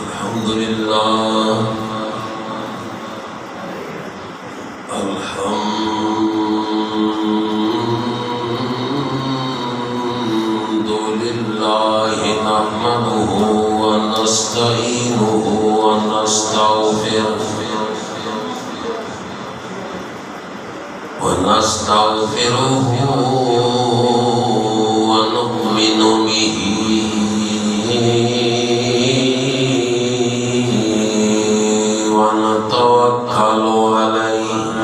الحمد لله نحمده ونستعينه ونستغفره ونؤمن به ونتوكل عليه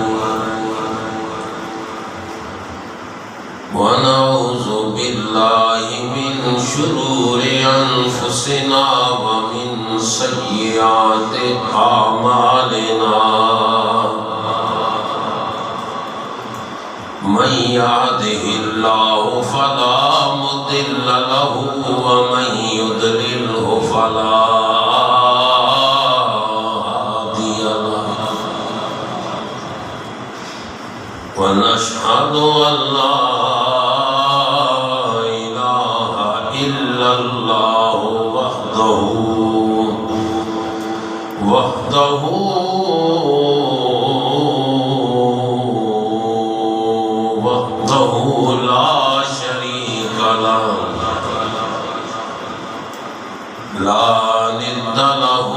ونعوذ بالله من شرور أنفسنا ومن سيئات أعمالنا من يهده الله فلا مضل له ومن يضلله فلا هادي له ونشهد أن لا إله إلا الله وحده لا شريك له لا ند له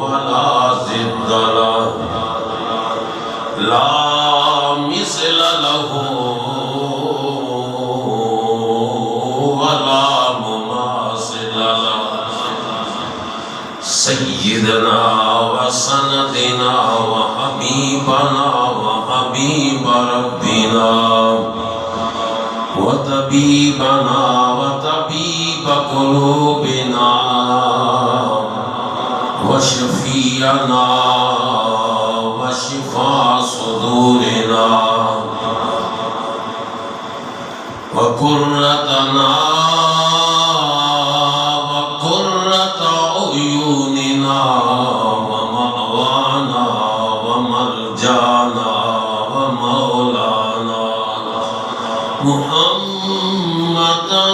ولا ضد له لا مثل له ولا مماثل له سيدنا وسندنا وحبيبنا وحبيب ربنا وطبيبنا وطبيب قلوبنا وشفيعنا وشفاء صدورنا وقرتنا وقرة عيوننا ومأوانا وملجانا ومولانا محمدا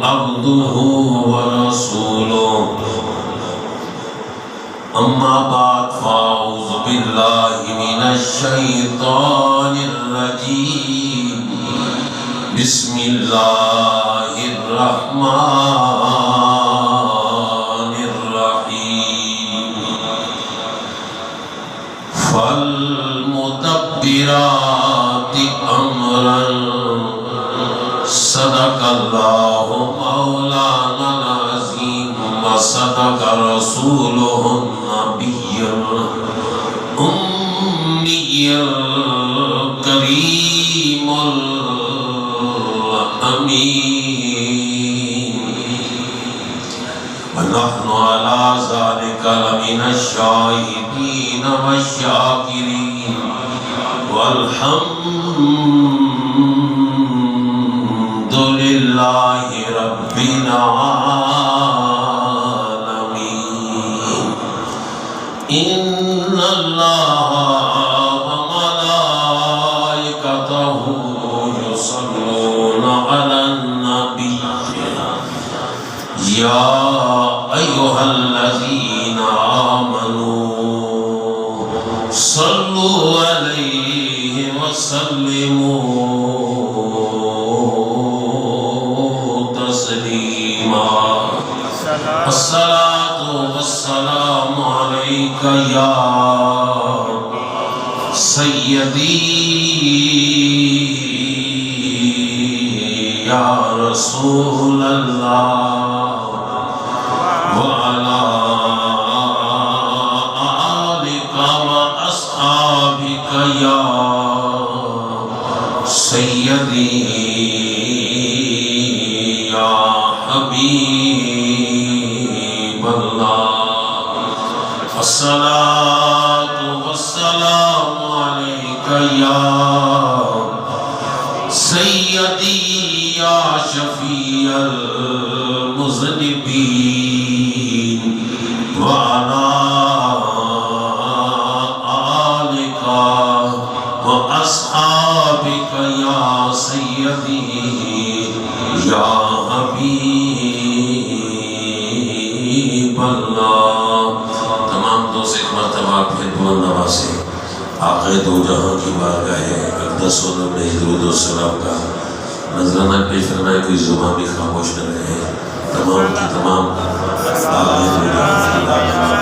عبده ورسوله أما بعد فأعوذ بالله من الشيطان الرجيم بسم الله الرحمن الرحيم فالمدبرات أمرا صدق الله مولانا العظيم وصدق رسوله النبي الأمي الكريم الأمين ونحن على ذلك لمن الشاهدين والشاكرين والحمد لله رب العالمين إن الله وملائكته يصلون على النبي يا أيها الذين آمنوا صلوا عليه وسلموا تسليما الصلاة والسلام عليك يا سيدي يا رسول الله وعلى آلك وأصحابك يا سيدي يا حبيب الله الصلاة والسلام عليك يا سيدي يا شفيع المذنبين وعلى آلك وأصحابك يا سيدي یا حبیب اللہ. تمام دوست ایک مرتبہ پھر بلند آواز سے آقا دو جہاں کی بارگاہ ہے اقدس و نبی درود و سلام کا نذرانہ پیش کرنا ہے. کوئی زبان بھی خاموش نہ رہے. تمام کی تمام آقا دو جہاں کی بارگاہ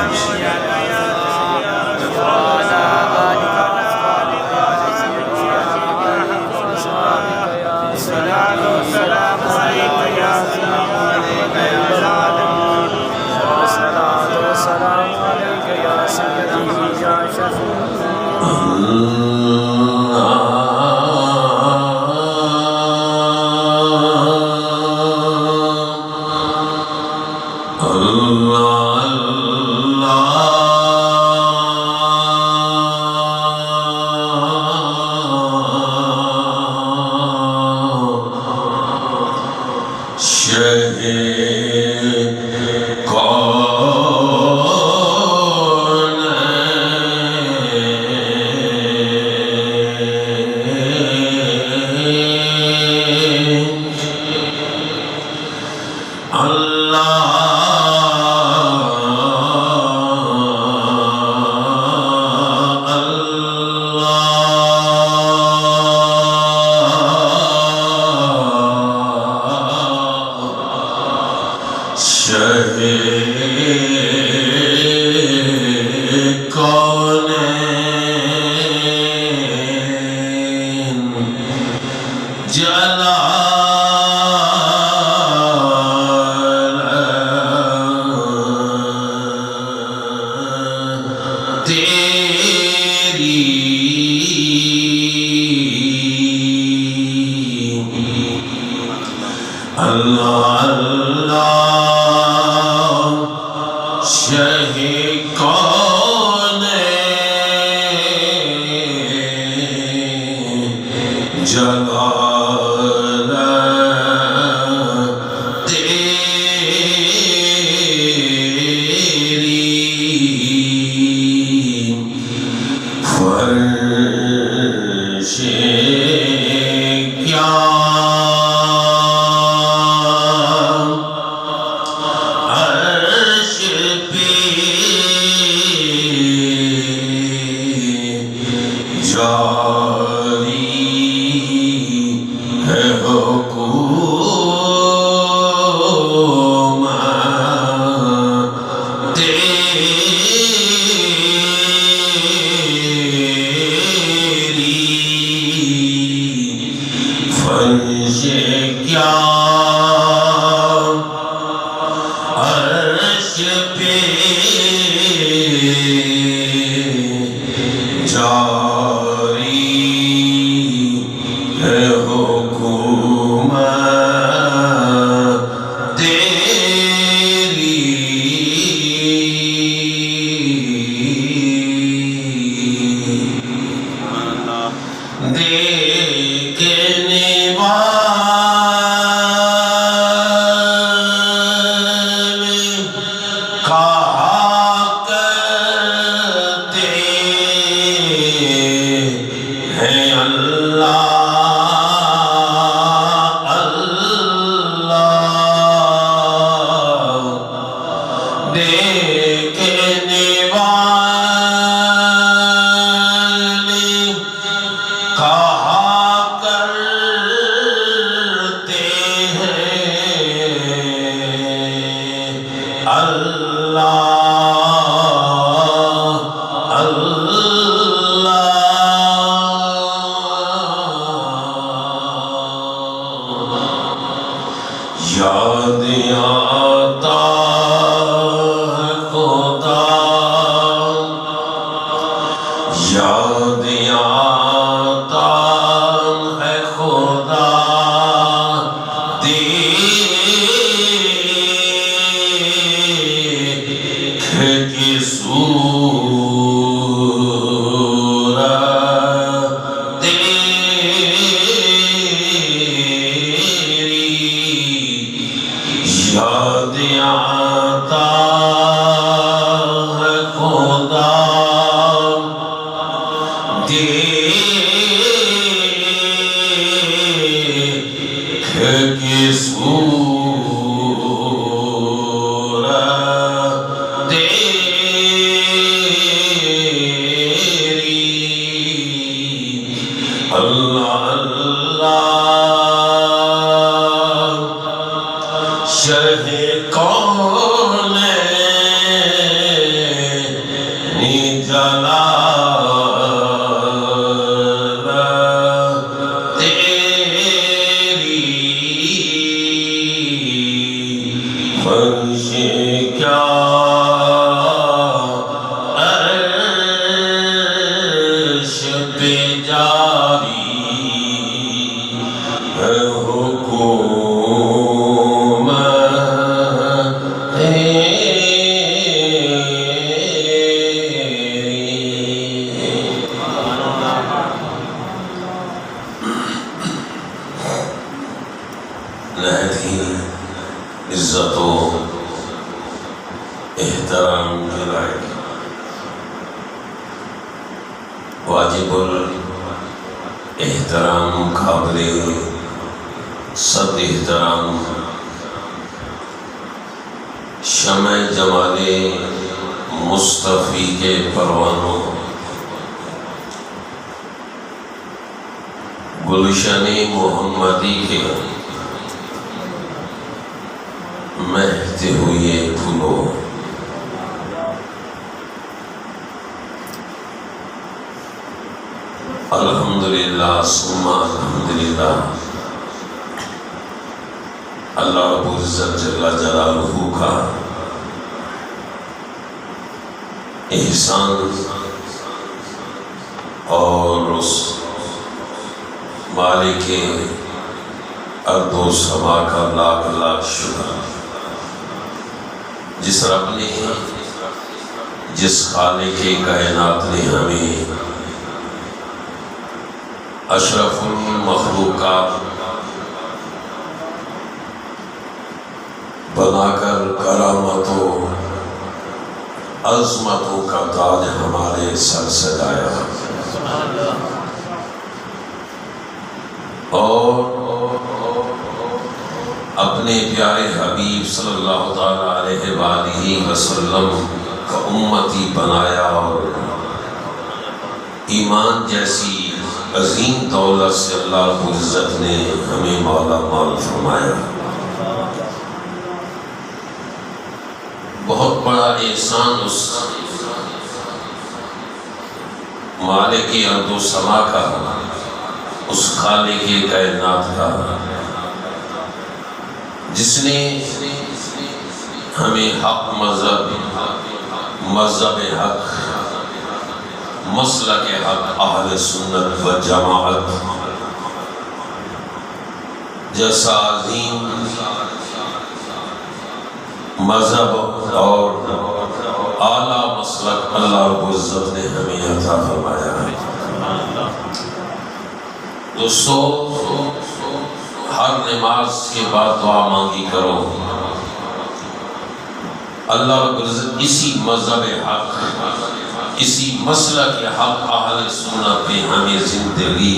یاد کہ صورت تیری اللہ اللہ شرح کون جلال تیری فرش کیا عرش پہ جاری ہے حکومت نہایت ہی عزت و احترام کے لائق واجب الاحترام قابل صد احترام شمع جمال مصطفی کے پروانوں گلشن محمدی کے مہکتے ہوئے پھولوں الحمدللہ ثم الحمدللہ اللہ رب العزت جل جلالہ کا احسان اور اس مالک ارض و سما کا لاکھ لاکھ شکر جس رب نے جس خالق کائنات نے ہمیں اشرف المخلوقات بنا کر کرامتوں عظمتوں کا تاج ہمارے سر سجایا اور اپنے پیارے حبیب صلی اللہ تعالیٰ علیہ وآلہ وسلم کا امتی بنایا اور ایمان جیسی عظیم دولت سے اللہ رب العزت نے ہمیں مولا مال فرمایا۔ بہت بڑا احسان اس مالک ارض و سما کا، اس خالق کائنات کا، جس نے ہمیں حق مذہب حق، مسلک حق، اہل سنت و جماعت جیسا عظیم مذہب اور اعلیٰ مسلک اللہ رب العزت نے ہمیں عطا فرمایا ہے۔ دوستو، ہر نماز کے بعد دعا مانگی کرو، اللہ رب العزت اسی مذہب حق، اسی مسلک حق اہل سنت پہ ہمیں زندگی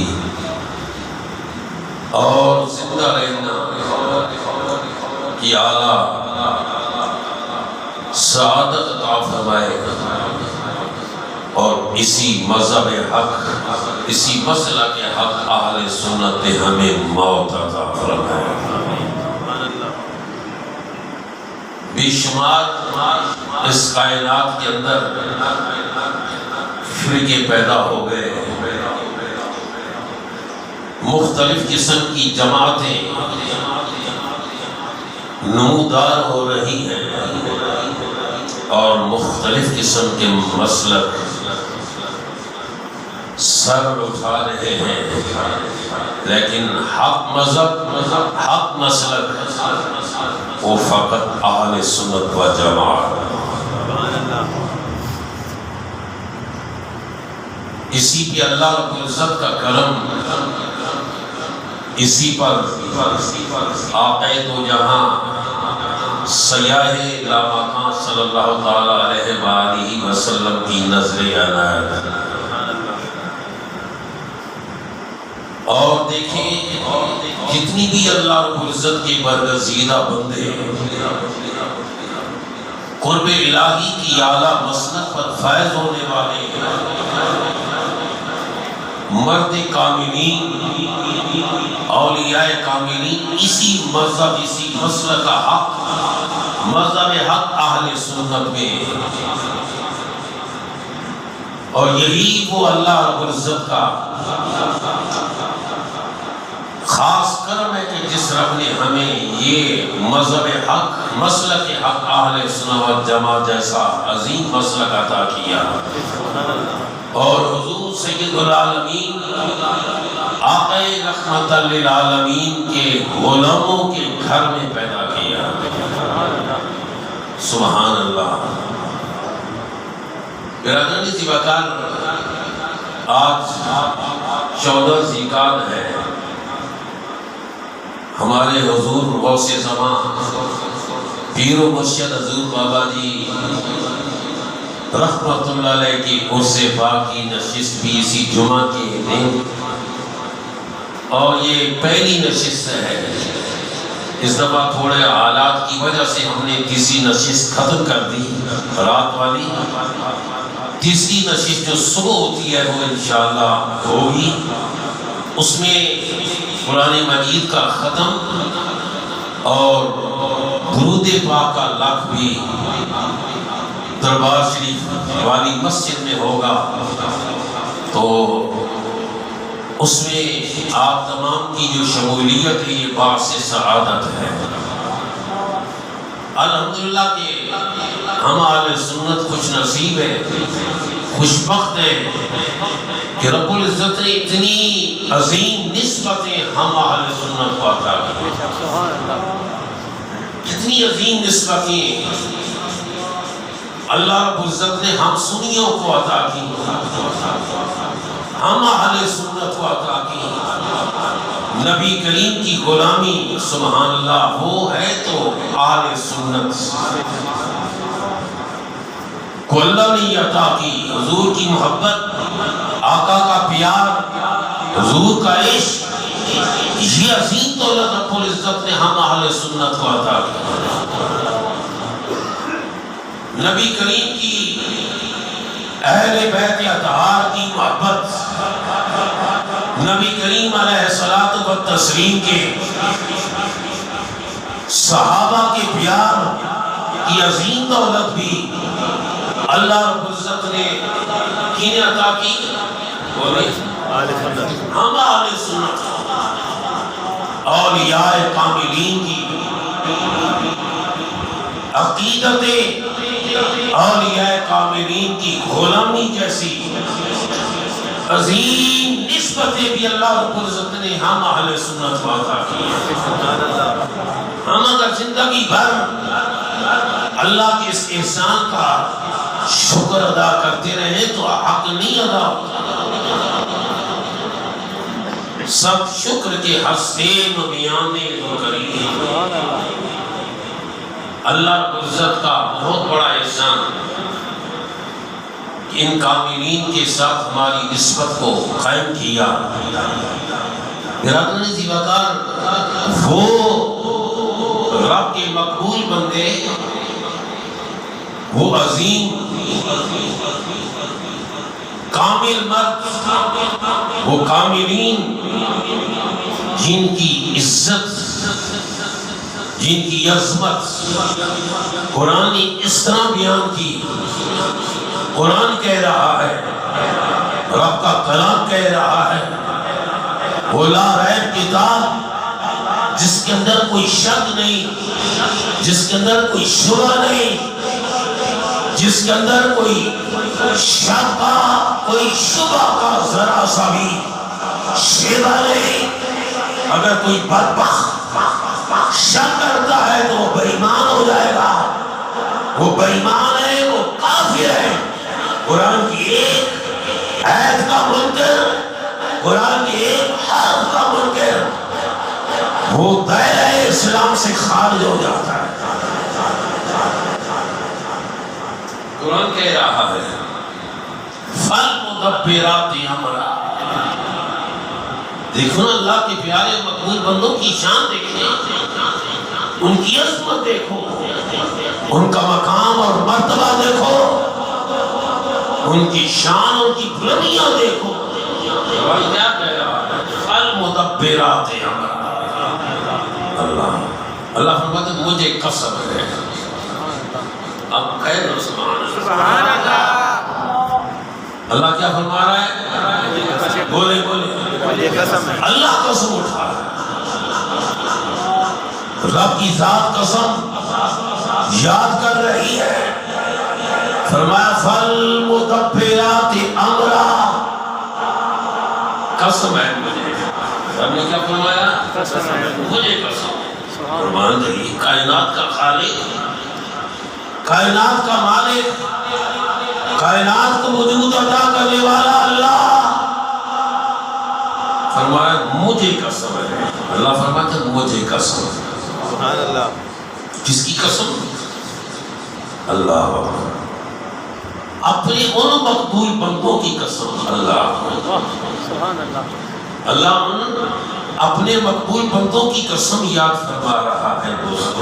اور زندہ رہنا کی اعلیٰ سعادت عطا فرمائے اور اسی مذہب حق، اسی مسلک حق اہل سنت پہ ہمیں موت عطا فرمائے۔ بے شمار اس کائنات کے اندر فرقے پیدا ہو گئے، مختلف قسم کی جماعتیں نمودار ہو رہی ہیں اور مختلف قسم کے مسلک سر اٹھا رہے ہیں، لیکن حق مذہب، حق مسلک وہ فقط اہل سنت و جماعت۔ اسی پہ اللہ رب العزت کا کرم، اسی پر آقا دو جہاں سیاہ لامکان صلی اللہ تعالیٰ علیہ وآلہ وسلم کی نظر عنایت۔ اور دیکھیں جتنی بھی اللہ رب العزت کے برگزیدہ بندے قرب الہی کی اعلیٰ مسلک پر فائز ہونے والے مرد کاملین اولیاء کاملین اسی مذہب اسی مسلک کا حق مذہب حق اہل سنت میں، اور یہی وہ اللہ رب العزت کا خاص کرم ہے کہ جس رب نے ہمیں یہ مذہب حق مسلک حق اہل سنت والجماعت جیسا عظیم مسلک عطا کیا، اور حضور سید العالمین آقا رحمت للعالمین کے غلاموں کے گھر میں پیدا کیا۔ سبحان اللہ۔ برادرانی زیباکار، آج 14 ذیقعدہ ہے۔ ہمارے حضور غوث زمان پیر و مرشد حضور بابا جی رحمت اللہ علیہ کی عرس پاک کی نشست بھی اسی جمعہ کے دن، اور یہ پہلی نشست ہے۔ اس دفعہ تھوڑے حالات کی وجہ سے ہم نے تیسری نشست ختم کر دی، رات والی۔ تیسری نشست جو صبح ہوتی ہے وہ انشاءاللہ ہوگی، اس میں قرآن مجید کا ختم اور درود پاک کا لفظ بھی دربار شریف والی مسجد میں ہوگا، تو اس میں آپ تمام کی جو شمولیت ہے یہ باعث سعادت ہے۔ الحمدللہ کہ ہم اہل سنت خوش نصیب ہے، خوش بخت ہے کہ رب العزت نے اتنی عظیم نسبتیں ہم اہل سنت کو عطا کی، کتنی عظیم نسبتیں اللہ رب العزت نے ہم سنیوں کو عطا کی، ہم اہل سنت کو عطا کی۔ نبی کریم کی غلامی، سبحان اللہ، وہ ہے تو اہل سنت کو اللہ نے عطا کی۔ حضور کی محبت، آقا کا پیار، حضور کا عشق، یہ عظیم دولت رب العزت نے ہم اہل سنت کو عطا کی۔ نبی کریم کی اہل بیت اطہار کی محبت، نبی کریم علیہ الصلوۃ والتسلیم کے صحابہ کے پیار کی عظیم دولت بھی اللہ رب العزت نے کینہیں عطا کی، ہم اہل سنت اولیاء کاملین کی عقیدت اولیاء کاملین کی غلامی جیسی عظیم نسبتیں بھی اللہ رب العزت نے ہم اہل سنت کو عطا کی۔ ہم اگر زندگی بھر اللہ کے اس احسان کا شکر ادا کرتے رہے تو حق نہیں ادا ہوتا۔ سب شکر کے حسین و بیانے و کریم، اللہ رب العزت کا بہت بڑا احسان کہ ان کاملین کے ساتھ ہماری نسبت کو قائم کیا۔ برادران زیباکار، وہ رب کے مقبول بندے، وہ عظیم کامل مرد، وہ کاملین جن کی عزت، جن کی عظمت قرآن نے اس طرح بیان کی۔ قرآن کہہ رہا ہے، رب کا کلام کہہ رہا ہے، وہ لا ریب کتاب جس کے اندر کوئی شک نہیں، جس کے اندر کوئی شبہ نہیں، جس کے اندر کوئی شک کا، کوئی شبہ کا ذرا سا بھی شیبہ نہیں۔ اگر کوئی بدبخت شک کرتا ہے تو وہ بے ایمان ہو جائے گا، وہ بے ایمان ہے، وہ کافر ہے۔ قرآن کی ایک آیت کا منکر، قرآن کی ایک حرف کا منکر، وہ دائرہ اسلام سے خارج ہو جاتا ہے۔ قرآن کہہ رہا ہے فَالْمُدَبِّرَاتِ أَمْرًا، دیکھو نا اللہ کے پیارے مقبول بندوں کی شان دیکھیں، ان کی عظمت دیکھو، ان کا مقام اور مرتبہ دیکھو، ان کی شان، ان کی بلندیاں دیکھو۔ اور کیا کہہ رہا ہے؟ فالمدبرات امرا۔ اللہ فرماتے ہیں مجھے قسم ہے۔ اب کہہ دو سبحان اللہ۔ اللہ کیا فرما رہا ہے؟ بولے بولے، اللہ قسم اٹھا رہا ہے، رب کی ذات قسم یاد کر رہی ہے۔ فرمایا فالمدبرات امرا، قسم ہے مجھے۔ رب نے کیا فرمایا؟ مجھے قسم۔ فرمان دلیل کائنات کا خالق، کائنات کا مالک، کائنات کو وجود عطا کرنے والا اللہ فرمایا مجھے قسم ہے۔ اللہ فرماتا ہے مجھے قسم۔ سبحان اللہ۔ کس کی قسم؟ اللہ اپنے ان مقبول بندوں کی قسم۔ اللہ سبحان اللہ۔ اللہ اپنے مقبول بندوں کی قسم یاد فرما رہا ہے دوستو۔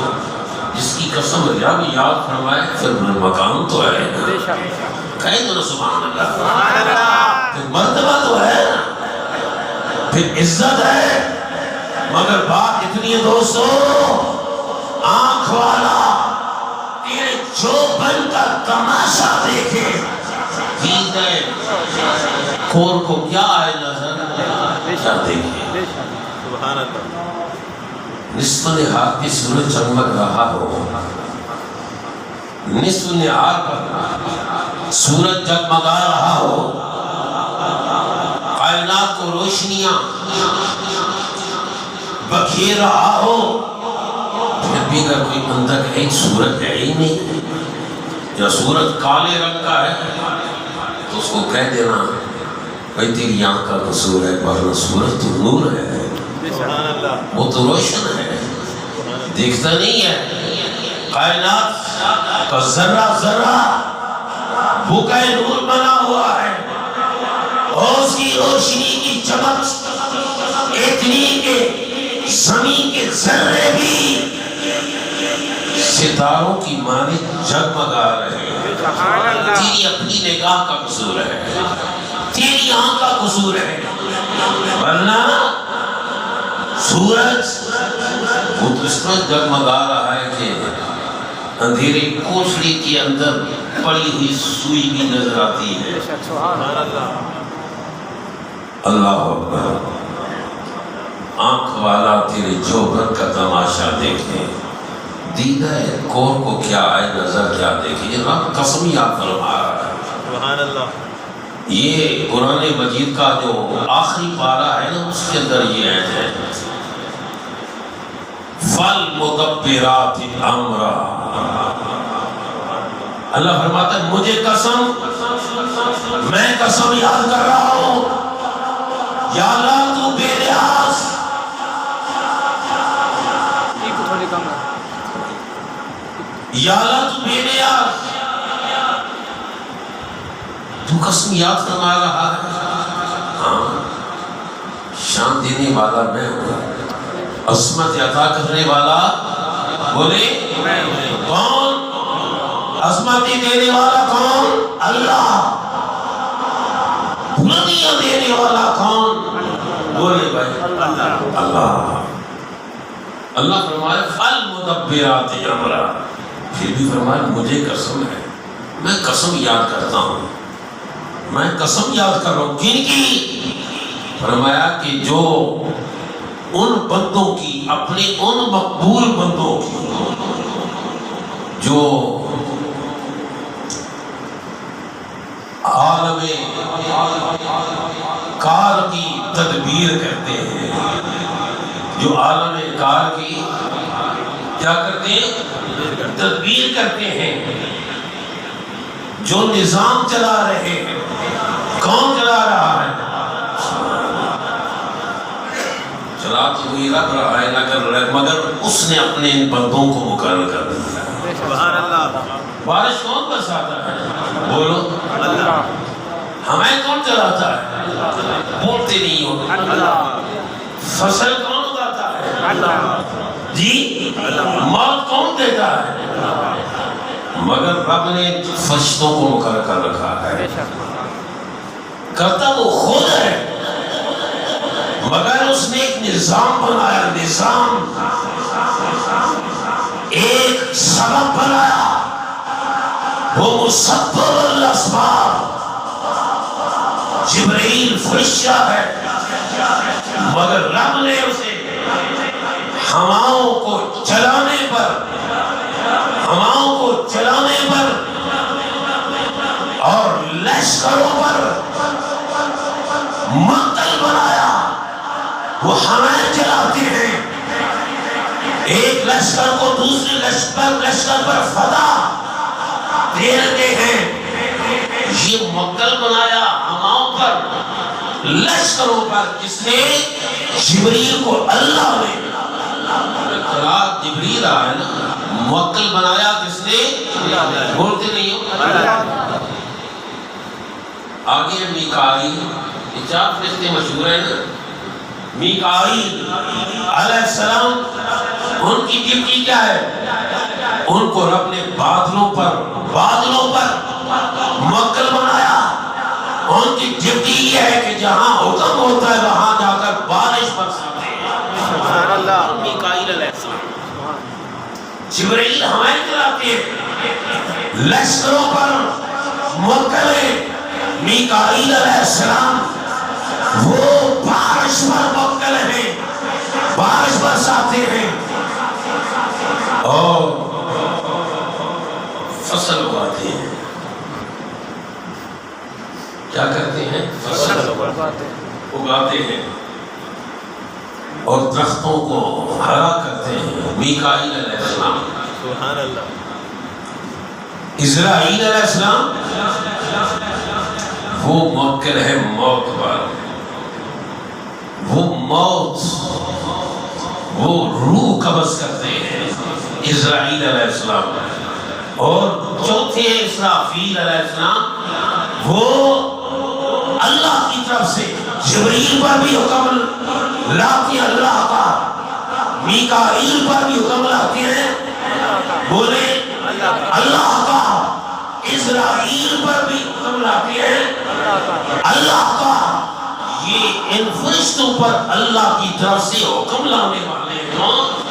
جس کی قسم رب یاد فرمائے پھر مقام تو ہے، کہہ دو سبحان اللہ، پھر مرتبہ تو ہے، پھر عزت ہے۔ مگر بات اتنی ہے دوستو، آنکھ والا تیرے چوبن کا تماشا دیکھے، کور کو کیا آئے نظر کیا دیکھے۔ سبحان اللہ۔ نصف نہار کی سورج چمک رہا ہو، نصف نہار پر سورج جگمگا رہا ہو، کائنات کو روشنیاں بکھیر رہا ہو، پھر بھی اگر کوئی اندر ایک سورج ہے ہی نہیں، یا سورج کالے رنگ کا ہے تو اس کو کہہ دینا بھائی تیری آنکھ کا قصور ہے، ورنہ سورج تو نور ہے، وہ تو روشن ہے، دیکھتا نہیں ہے۔ کائنات کا ذرہ ذرہ بھوکا نور بنا ہوا ہے، اور اس کی روشنی کی چمک اتنی کہ زمین کے ذرے بھی ستاروں کی مانند جگمگا رہے ہیں۔ تیری اپنی نگاہ کا قصور ہے، تیری آنکھ کا قصور ہے، ورنہ سورج وہ تو اس طرح جگمگا رہا ہے کہ اندھیرے کوٹڑی کے اندر پڑی ہوئی سوئی بھی نظر آتی ہے۔ اللہ اکبر۔ آنکھ والا تیرے جوہر کا تماشا دیکھے، دیدہ کور کو کیا آئے نظر کیا دیکھے۔ یہ رب قسم یاد فرما رہا ہے۔ سبحان اللہ۔ یہ قرآن مجید کا جو آخری پارہ ہے نا، اس کے اندر یہ ہے فالمدبرات امرا۔ اللہ فرماتا ہے مجھے قسم، میں قسم یاد کر رہا ہوں، یا اللہ تو بے نیاز، یا اللہ تو بے نیاز، تو قسم یاد فرما رہا ہے۔ ہاں، شان دینے والا میں ہوں، عظمت عطا کرنے والا بولے کون؟ عظمت دینے والا کون؟ اللہ۔ بلندیاں دینے والا کون؟ بولے بھائی اللہ۔ اللہ فرمائے فالمدبرات امرا، پھر بھی فرمائے مجھے قسم ہے، میں قسم یاد کرتا ہوں، میں قسم یاد کر رہا ہوں۔ کن کی؟ فرمایا کہ جو ان بندوں کی، اپنے ان مقبول بندوں کی جو عالم کار کی تدبیر کرتے ہیں، جو عالم کار کی کیا کرتے ہیں؟ تدبیر کرتے ہیں، جو نظام چلا رہے ہیں۔ کون چلا رہا ہے؟ چلا تو وہی رکھ رہا ہے، نہ کر رہا ہے، مگر اس نے اپنے ان بندوں کو مقرر کر دیا۔ سبحان اللہ۔ بارش کون برساتا ہے؟ بولو اللہ۔ ہمیں کون چلاتا ہے؟ بولتے نہیں ہو۔ فصل کون اگاتا ہے؟ جی موت کون دیتا ہے؟ مگر رب نے فرشتوں کو مقرر کر رکھا ہے، کرتا وہ خود ہے، مگر اس نے ایک نظام بنایا، نظام ایک سبب بنایا، وہ مسبب الاسباب جبرائیل فرشتہ ہے، مگر رب نے اسے ہواؤں کو چلانے پر اور لشکروں پر معطل بنایا۔ وہ ہوائیں چلاتے ہیں، ایک لشکر کو دوسرے لشکر پر فتح دیتے ہیں۔ یہ معطل بنایا ہواؤں پر، لشکروں پر، کس نے؟ جبریل کو اللہ نے۔ قرآن جبریل آیا ہے نا، معطل بنایا کس نے؟ بولتے نہیں ہو؟ آگے میکائیل، یہ چار فرشتے مشہور ہیں نا، میکائیل علیہ السلام، ان کی ڈیوٹی کیا ہے؟ ان کو رب نے بادلوں پر معطل بنایا۔ ان کی ڈیوٹی یہ ہے کہ جہاں حکم ہوتا ہے وہاں جا کر بارش برساتے ہیں۔ سبحان اللہ۔ میکائیل علیہ السلام، جبرائیل ہوائیں چلاتے ہیں، لشکروں پر معطل ہے۔ میکائیل علیہ السلام وہ بارش پر معطل ہیں، بارش برساتے ہیں اور فصل اگاتے ہیں۔ کیا کرتے ہیں؟ فصل اگاتے ہیں اور درختوں کو ہرا کرتے ہیں۔ میکائیل علیہ السلام، سبحان اللہ۔ اسرائیل علیہ السلام، وہ موکل ہے موت پر، وہ موت، وہ روح قبض کرتے ہیں اسرائیل علیہ السلام۔ اور چوتھے اسرافیل علیہ السلام، وہ اللہ کی طرف سے جبریل پر بھی حکم لاتے ہیں اللہ کا، میکائیل پر بھی حکم لاتے ہیں، بولے اللہ کا، اسرائیل پر بھی حکم لاتے ہیں اللہ کا۔ یہ ان فرشتوں پر اللہ کی طرف سے حکم لانے والے کون؟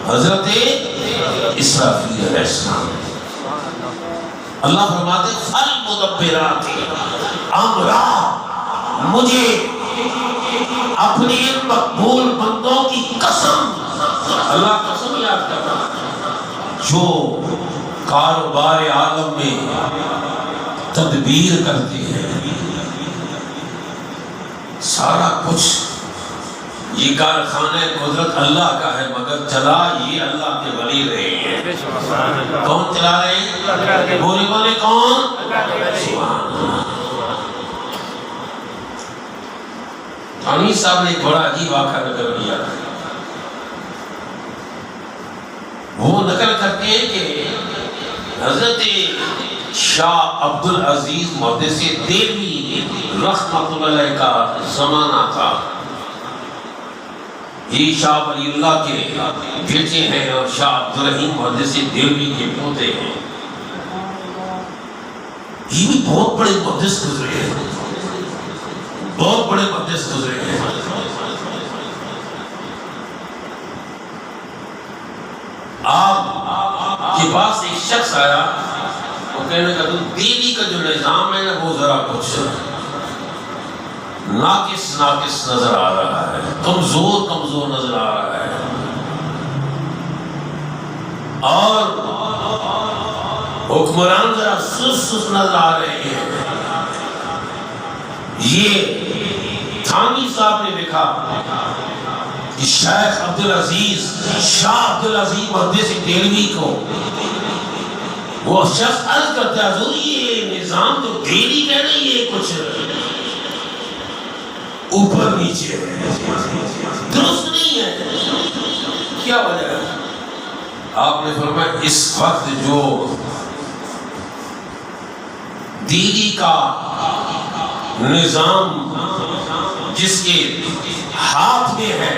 حضرت اسرافیل علیہ السلام۔ اللہ فرماتے ہیں فالمدبرات امرا، مجھے اپنی ان مقبول بندوں کی قسم، اللہ قسم یاد کرنا، جو کاروبار عالم میں تدبیر کرتے ہیں، سارا کچھ یہ کارخانہ قدرت اللہ کا ہے، مگر چلا یہ اللہ کے ولی رہے ہیں۔ کون چلا رہے ہیں؟ بولے بولے کون؟ سبحان اللہ۔ تھانی صاحب نے ایک بڑا عجیب واقعہ نقل کیا، وہ نقل کرتے ہیں کہ حضرت شاہ عبدالعزیز محدث دہلوی رحمۃ اللہ علیہ کا زمانہ تھا۔ یہ شاہ ولی اللہ کے بیٹے ہیں اور شاہ عبدالرحیم محدث دہلوی کے پوتے ہیں۔ یہ بھی بہت بڑے محدث گزرے ہیں، بہت بڑے محدث گزرے ہیں۔ آپ کے پاس ایک شخص آیا، وہ کہنے لگا دہلی کا جو نظام ہے نا وہ ذرا کچھ ناقص نظر آ رہا ہے، کمزور نظر آ رہا ہے، اور حکمران ذرا سست نظر آ رہے ہیں۔ یہ تھانی صاحب نے دیکھا کہ شیخ عبدالعزیز، شاہ عبدالعزیز محدث دہلوی کو وہ شخص عرض کرتا ہے، حضور یہ نظام تو دہلی کا نہیں، یہ کچھ اوپر نیچے ہے، درست نہیں ہے، کیا وجہ ہے؟ آپ نے فرمایا اس وقت جو دہلی کا نظام جس کے ہاتھ میں ہے،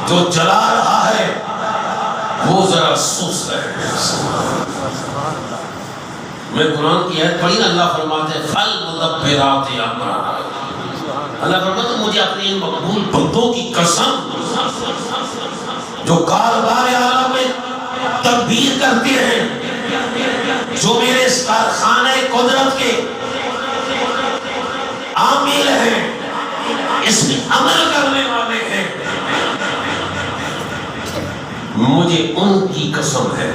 جو جلا رہا ہے وہ ذرا سست ہے۔ میں قرآن کی آیت پڑھی نا، اللہ فرماتے ہیں فَالْمُدَبِّرَاتِ أَمْرًا۔ اللہ فرماتا ہے مجھے اپنے ان مقبول بندوں کی قسم جو کاروبار عالم میں تدبیر کرتے ہیں، جو میرے اس کارخانے قدرت کے عامل ہیں، اس میں عمل کرنے والے ہیں، مجھے ان کی قسم ہے۔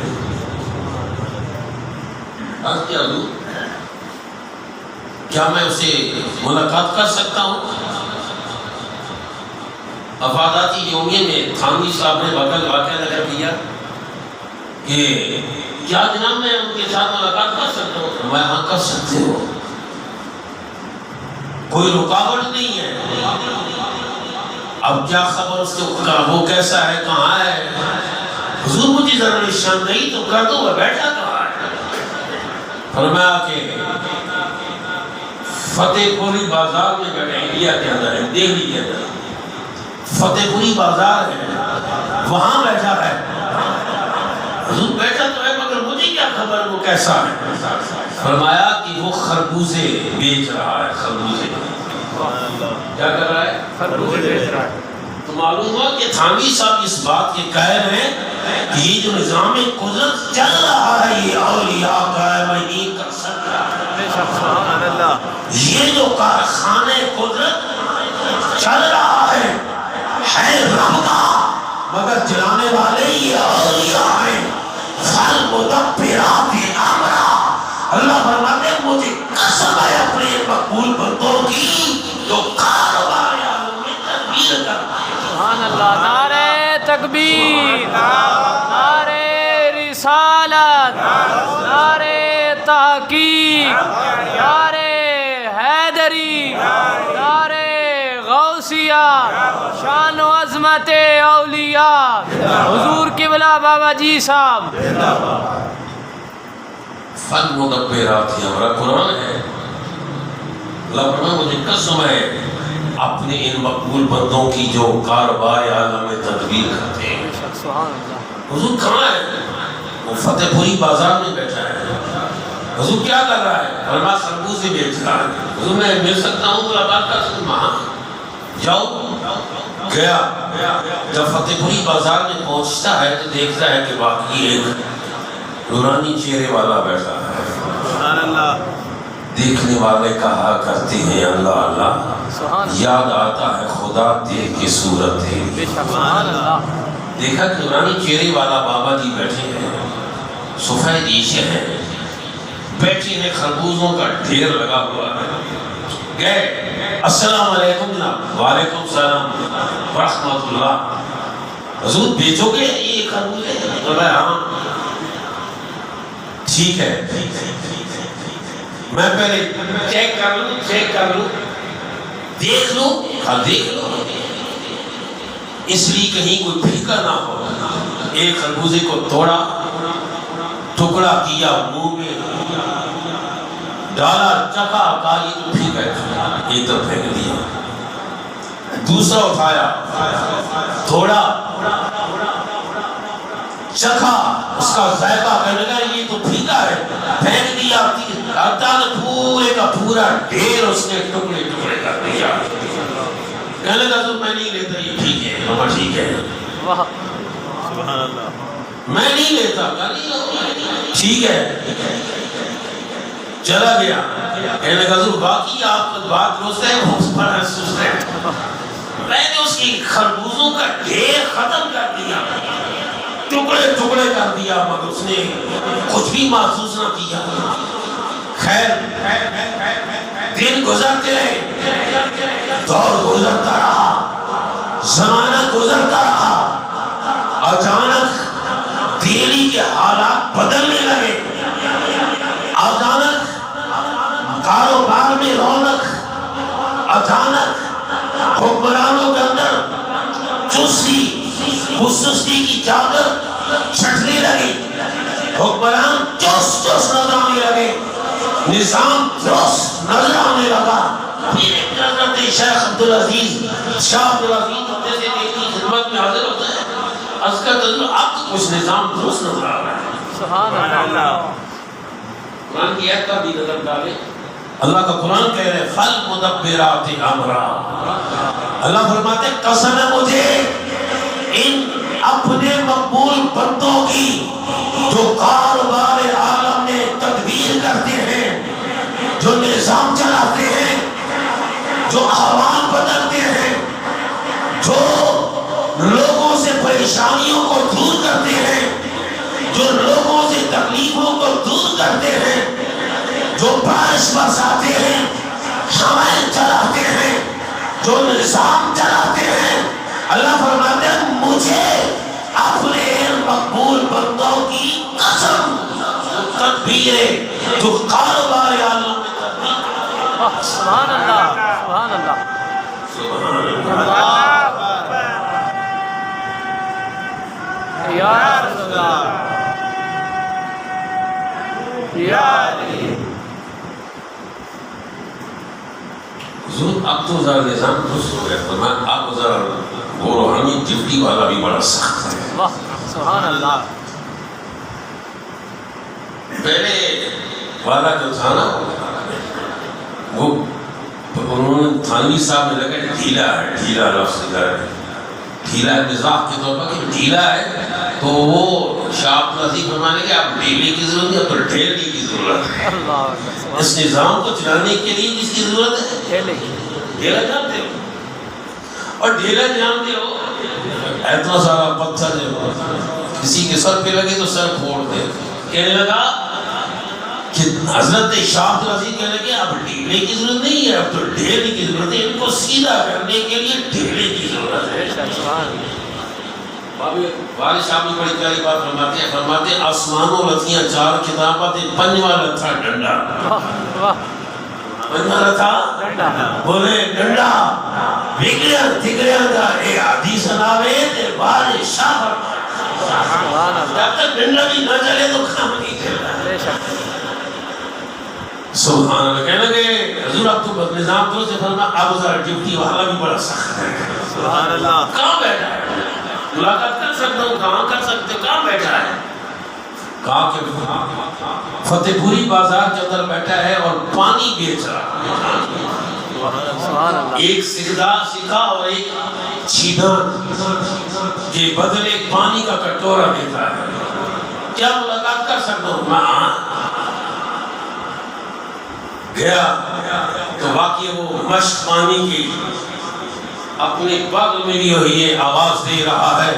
کیا میں اسے ملاقات کر سکتا ہوں؟ افاداتی یومیہ میں تھانوی صاحب نے بغل واقعہ نقل کیا کہ کیا جناب میں ان کے ساتھ ملاقات کر سکتا ہوں؟ میں ہاں کر سکتے ہو، کوئی رکاوٹ نہیں ہے۔ اب کیا خبر اس کا، وہ کیسا ہے، کہاں ہے؟ حضور مجھے ذرا نشاندہی تو کر دو، وہ بیٹھا کہاں ہے؟ فرمایا کہ فتح پوری بازار میں بیٹھے، انڈیا کے اندر ہے، دہلی کے اندر فتح پوری بازار ہے، وہاں بیٹھا ہے۔ حضور بیٹھا تو ہے مگر مجھے کیا خبر وہ کیسا ہے؟ فرمایا کہ وہ خربوزے بیچ رہا ہے، خربوزے کیا کر رہا ہے؟ خربوزے بیچ رہا ہے۔ تو معلوم ہوا کہ تھانوی صاحب اس بات کے قائل ہیں کہ یہ جو نظام قدرت چل رہا ہے یہ اولیاء کا ہے، میں نہیں کر سکتا۔ یہ جو کارخانے قدرت چل رہا ہے رب کا، مگر چلانے والے یہ اولیاء ہیں۔ فَالْمُدَبِّرَاتِ أَمْرًا۔ اللہ فرماتے ہیں مجھے قسم ہے اپنے مقبول بندوں کی جو کاروبار عالم میں تدبیر کرتا ہے۔ سبحان اللہ، نعرہ تکبیر، نعرہ رسالت، نعرہ تحقیق، نعرہ حیدری، نعرہ غوثیہ، شان و عظمت اولیاء، حضور قبلہ بابا جی صاحب۔ فَالْمُدَبِّرَاتِ أَمْرًا قرآن ہے۔ اللہ فرماتا ہے مجھے قسم ہے اپنے ان مقبول بندوں کی جو کاروبار عالم میں تدبیر کرتے ہیں۔ حضور کہاں ہے؟ وہ فتح پوری بازار میں بیٹھا ہے۔ حضور کیا کر رہا ہے؟ فرمایا خربوزے بیچ رہا ہے۔ حضور میں مل سکتا ہوں، ملاقات کر سکتا ہوں؟ ہاں جاؤ۔ گیا، جب فتح پوری بازار میں پہنچتا ہے تو دیکھتا ہے کہ باقی ایک نورانی چہرے والا بیٹھا ہے۔ سبحان اللہ۔ دیکھنے والے کہا کرتے ہیں اللہ اللہ، یاد آتا ہے خدا تیرے کی صورت تیری۔ دیکھا کہ نورانی چہرے والا بابا جی بیٹھے ہیں، سفید عیشے ہیں، بیٹھے ہیں، خربوزوں کا ڈھیر لگا ہوا ہے۔ گئے، السلام علیکم جناب۔ وعلیکم السلام ورحمۃ اللہ۔ حضور بیچو گے یہ خربوزے؟ بولا ہاں ٹھیک ہے، میں پہلے چیک کر لوں، دیکھ لوں۔ ہاں دیکھ لو، اس لیے کہیں کوئی پھیکا نہ ہو۔ ایک خربوزے کو توڑا، ٹکڑا کیا، منہ میں ڈالا، چکا، کہا یہ تو پھیکا ہے، یہ تو پھینک دیا۔ دوسرا اٹھایا، توڑا، چکھا، اس کا ذائقہ کہنے لگا یہ تو پھیکا ہے، پھینک دیا۔ پورے کا پورا ڈھیر اس نے ٹکڑے ٹکڑے کر دیا۔ کہنے لگا تو میں نہیں لیتا، یہ ٹھیک ہے ماما، ٹھیک ہے، سبحان اللہ، میں نہیں لیتا، ٹھیک ہے، چلا گیا۔ کہنے لگا تو باقی آپ بات روز ہے، بہت بڑا سست ہے، میں نے اس کی خربوزوں کا ڈھیر ختم کر دیا، ٹکڑے ٹکڑے کر دیا، مگر اس نے کچھ بھی محسوس نہ کیا۔ خیر دن گزرتے رہے، دور گزرتا رہا، زمانہ گزرتا رہا۔ اچانک دہلی کے حالات بدلنے لگے، اچانک کاروبار میں رونق، اچانک حکمرانوں کے اندر چستی خصوصی کی چادر چھٹنے لگی، حکمران چست نظر آنے لگے، نظام درست نظر آنے لگا۔ پھر ایک حضرت شیخ عبدالعزیز شاہ عبدالعزیز ہوتے سے دیکھ کی خدمت میں حاضر ہوتا ہے. عرض کرتا ہوں آپ کو کچھ نظام درست نظر آ رہا ہے. سبحان اللہ. قرآن کی آیت کا بھی نظر ڈالے. اللہ کا قرآن کہہ رہے فالمدبرات امرا. اللہ فرماتے ہیں قسم ہے مجھے ان اپنے مقبول بندوں کی جو کاروبار عالم میں تدبیر کرتے ہیں, جو نظام چلاتے ہیں, جو احوال بدلتے ہیں, جو لوگوں سے پریشانیوں کو دور کرتے ہیں, جو لوگوں سے تکلیفوں کو دور کرتے ہیں, جو بارش برساتے ہیں, ہوائیں چلاتے ہیں, جو نظام چلاتے ہیں, اللہ فرماتے ہیں مجھے اپنے مقبول بندوں کی قسم تدبیریں جو کاروبار عالم میں تدبیر. سبحان اللہ. سبحان اللہ. یا اللہ. یا حضور اب تو ذرا نظام درست ہو گیا. فرمایا آپ ذرا وہ روحانی ڈیوٹی والا بھی بڑا سخت ہے. واہ. سبحان اللہ. پہلے والا جو تھا نا وہ انہوں نے تھانوی صاحب نے لگا ڈھیلا ہے. ڈھیلا لفظ ہے, ڈھیلا ہے مزاح کے طور پر کہ ڈھیلا ہے. تو وہ شاہ عبدالعزیز فرمانے کہ آپ ڈھیلے کی ضرورت ہے, اب تو ڈھیلنے کی ضرورت ہے. اللہ. اس نظام کو چلانے کے لیے جس کی ضرورت ہے ڈھیلا جانتے ہو. اور ڈھیلا جانتے ہو اتنا سارا پتھر جو کسی کے سر پہ لگے تو سر پھوڑ دے. کہنے لگا کہ حضرت شاہ عبدالعزیز کہنے لگے اب ڈھیلے کی ضرورت نہیں ہے, اب تو ڈھیلے کی ضرورت ہے. ان کو سیدھا کرنے کے لیے ڈھیلے کی ضرورت ہے. والد صاحب نے بڑی پیاری بات فرماتے ہیں. فرماتے ہیں آسمانوں لتیاں چار کتابات پنجواں لتھا ڈنڈا. پنجواں لتھا بولے ڈنڈا بگڑیاں تگڑیاں دا اے حدیث ناوے تے والد صاحب جب تک ڈنڈا بھی نہ چلے تو کام نہیں کرنا. سبحان اللہ. کہنے لگے حضور آپ تو نظام تو سے فرما اب ذرا ڈیوٹی والا بھی بڑا سخت ہے. سبحان اللہ. کہاں بیٹھا ہے؟ ملاقات کر سکتا ہوں, کہاں کر سکتے, کہاں بیٹھا ہے؟ کہا کہ فتح پوری بازار کے اندر بیٹھا ہے اور پانی بیچ رہا ہے. ایک سکھا اور ایک چھیدان کے بدلے پانی کا کٹورا دیتا ہے. کیا ملاقات کر سکتا ہوں؟ میں گیا تو واقعی وہ مشک پانی کی اپنے بغل میں بھی ہوئی آواز دے رہا ہے.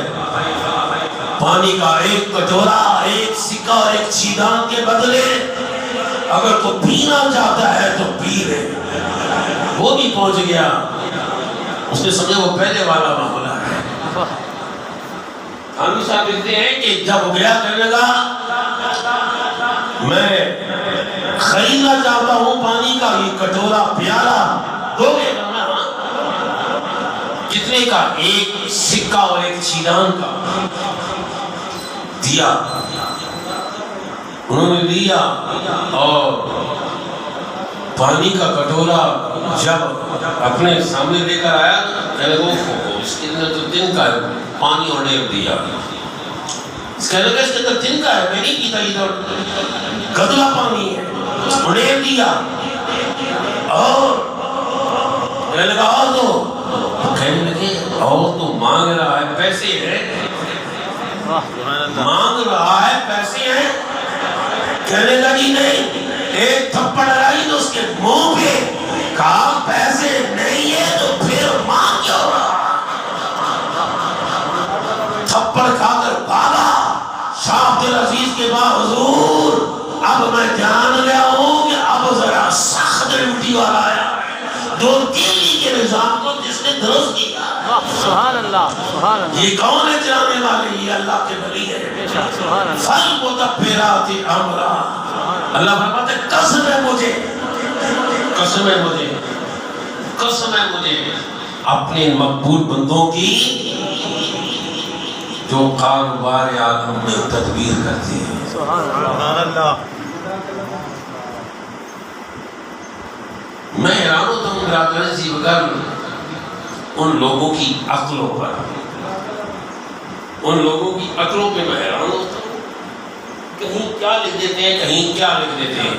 پانی کا ایک کٹورا, ایک سکہ اور ایک چھیدان کے بدلے اگر تو پینا چاہتا ہے تو پی لے. وہ بھی پہنچ گیا. اس نے سمجھا وہ پہلے والا معاملہ ہے. حامی صاحب لکھتے ہیں کہ جب گیا کہنے لگا میں خریدنا چاہتا ہوں پانی کا یہ کٹورا پیالہ دو گے؟ کتنے کا؟ ایک سکہ اور ایک چھیدان کا. دیا. انہوں نے لیا اور پانی کا کٹورا جب اپنے سامنے لے کر آیا کہنے لگا اس کے اندر تو دن کا ہے پانی اور ڈیب دیا. کہنے لگا اس کے اندر دن کا ہے, میں نہیں پیتا, ادھر گدلا پانی ہے, ڈیب دیا. اور کہنے لگا اور دو. کہنے لگے اور تو مانگ رہا ہے پیسے ہیں, مانگ رہا ہے پیسے ہیں. کہنے لگی نہیں. ایک تھپڑ لگائی تو اس کے منہ پہ, کہا پیسے نہیں ہے تو پھر مانگ کیوں رہا. تھپڑ کھا کر بھاگا. شاہ عبدالعزیز کے بعد حضور اب میں جان گیا ہوں کہ اب ذرا سخت ڈیوٹی والا آیا. جو دلی کے نظام کو جس نے درست کیا. سبحان اللہ. سبحان اللہ. یہ کون ہے چلانے والے؟ یہ اللہ کے ولی ہے. سبحان اللہ. فالمدبرات امرا. اللہ فرماتے ہیں قسم ہے مجھے, قسم ہے مجھے, قسم ہے مجھے اپنے مقبول بندوں کی جو کاروبار عالم میں تدبیر کرتے ہیں. سبحان اللہ. میں حیران ہوتا ہوں برادران سی بغیر ان لوگوں کی عقلوں پر، ان لوگوں کی عقلوں پہ میں حیران ہوتا ہوں. کہیں کیا لکھ دیتے ہیں، کہیں کیا لکھ دیتے ہیں،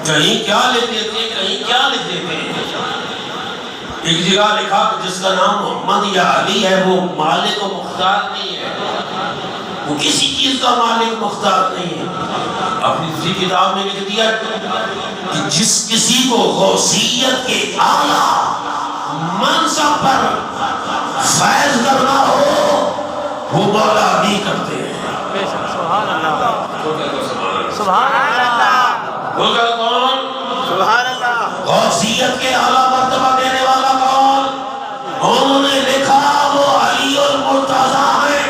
کہیں کیا لکھ دیتے ہیں، کہیں کیا لکھ دیتے ہیں. ایک جگہ لکھا کہ جس کا نام محمد یا علی ہے وہ مالک و مختار نہیں ہے، وہ کسی چیز کا مالک مختار نہیں ہے. اپنی دوسری کتاب میں لکھ دیا کہ جس کسی کو غوثیت کے اعلیٰ منصب پر فیض کرنا ہو وہ مولا علی کرتے ہیں. سبحان اللہ، سبحان اللہ، وہ کہا کون؟ سبحان اللہ. غوثیت کے اعلیٰ مرتبہ دینے والا کون؟ انہوں نے لکھا وہ علی المرتضیٰ ہیں،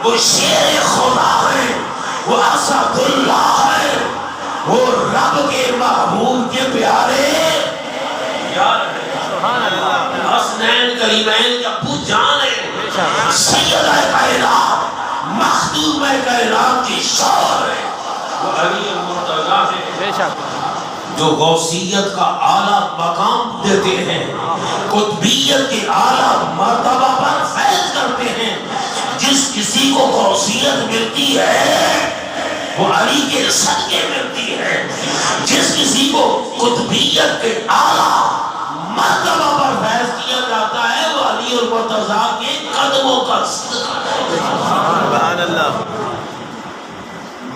وہ شیر خدا ہیں، وہ اسد اللہ ہیں، وہ رب کے محبوب کے پیارے سبحان اللہ. حسنین کریمین کے ابو جان ہیں، سیدہ کائنات مخدوم کائنات کی شور ہے، وہ علی المرتضیٰ ہیں بے شک جو غوثیت کا اعلیٰ مقام دیتے ہیں، قطبیت کے اعلیٰ مرتبہ پر فیض کرتے ہیں. جس کسی کو غوثیت ملتی ہے وہ علی کے صدقے ملتی ہے، جس کسی کو قطبیت کے اعلیٰ مرتبہ پر فیض کیا جاتا ہے وہ علی اور مرتضیٰ کے قدموں کا صدقہ ہے. سبحان اللہ.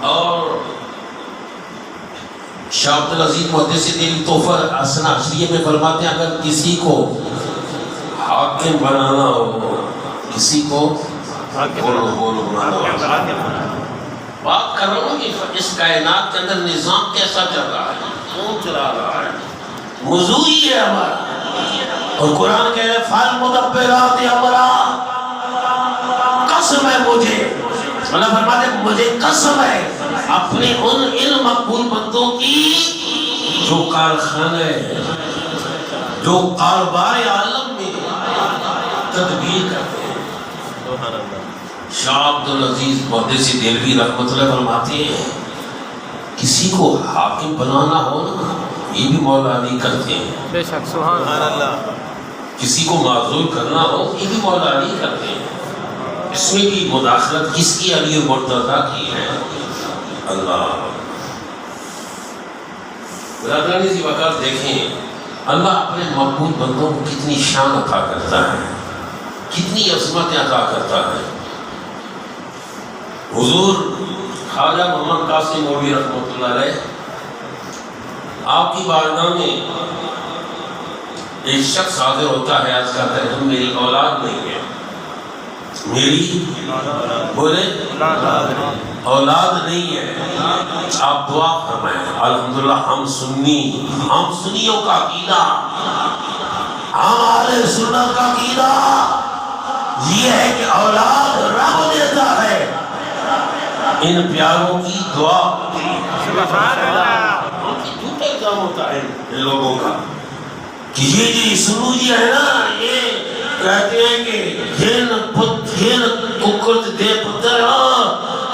اور شاہ عبدالعزیز محدث دہلوی تحفہ حسنہ عشریہ میں فرماتے ہیں اگر کسی کو حاکم بنانا ہو، کسی کو بولو بنانا ہو، بات کر رہا ہوں کہ اس کائنات کے اندر نظام کیسا چل رہا ہے، کون چلا رہا ہے، موضوع ہی ہے ہمارا. اور قرآن کہہ رہے فالمدبرات امرا، قسم ہے مجھے، اللہ فرماتے ہیں مجھے قسم ہے اپنے ان علم مقبول بندوں کی جو کارخانہ ہے، جو کاروبار عالم میں تدبیر کرتے ہیں. شاہ عبدالعزیز محدث دہلوی رحمۃ اللہ فرماتے ہیں کسی کو حاکم بنانا ہو نا یہ بھی مولا علی کرتے ہیں. بے شک سبحان اللہ. کسی کو معذور کرنا ہو یہ بھی مولا علی کرتے ہیں. اس میں بھی مداخلت کس کی؟ علی اور مرتضیٰ کی ہے. اللہ برادرانی سی وقت دیکھیں اللہ اپنے مقبول بندوں کو کتنی شان عطا کرتا ہے، کتنی عظمت عطا کرتا ہے. حضور خواجہ محمد قاسم مولوی رحمۃ اللہ علیہ آپ کی بارگاہ میں ایک شخص حاضر ہوتا ہے، عرض کرتا ہے تم میری اولاد نہیں ہے، میری بولے اولاد نہیں ہے، آپ دعا فرمائیں. الحمدللہ ہم سنیوں کا عقیدہ، ہم اہل سنت کا عقیدہ یہ ہے کہ اولاد رب دیتا ہے، ان پیاروں کی دعا ہوتی ہے. سبحان اللہ. جھوٹا الزام ہوتا ہے ان لوگوں کا کہ یہ جو سنو جی ہے نا یہ کہتے ہیں کہ ہن ککرت دے پتر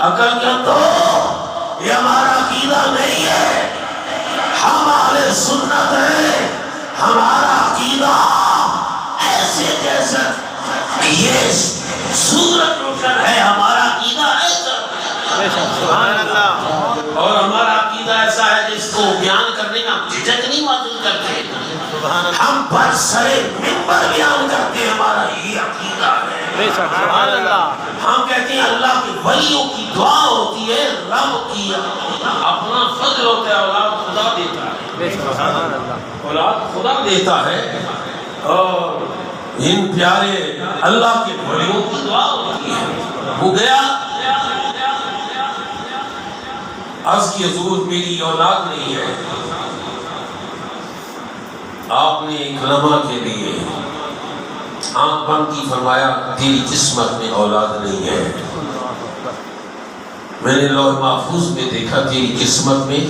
عقل کیا تو یہ ہمارا عقیدہ نہیں ہے. ہم اہل سنت ہیں، ہمارا عقیدہ ایسے جیسا یہ سورت روشن ہے، ہمارا عقیدہ ایسا. سبحان اللہ. اور ہمارا عقیدہ ایسا ہے جس کو بیان کرنے میں ہم جھجک نہیں محسوس کرتے، ہم برسرے منبر بیان کرتے ہیں، ہمارا یہ عقیدہ ہے. سبحان اللہ. ہم کہتے ہیں اللہ کے ولیوں کی دعا ہوتی ہے، رب کی اپنا فضل ہوتا ہے، اولاد خدا دیتا ہے، سبحان اللہ. اولاد خدا دیتا ہے اور ان پیارے اللہ کے ولیوں کی دعا ہوتی ہے. وہ گیا عرض کی حضور میری اولاد نہیں ہے. آپ نے ایک لمحہ کے لیے آنکھ بند کی فرمایا تیری قسمت میں اولاد نہیں ہے. میں نے لوح محفوظ میں دیکھا تیری قسمت میں.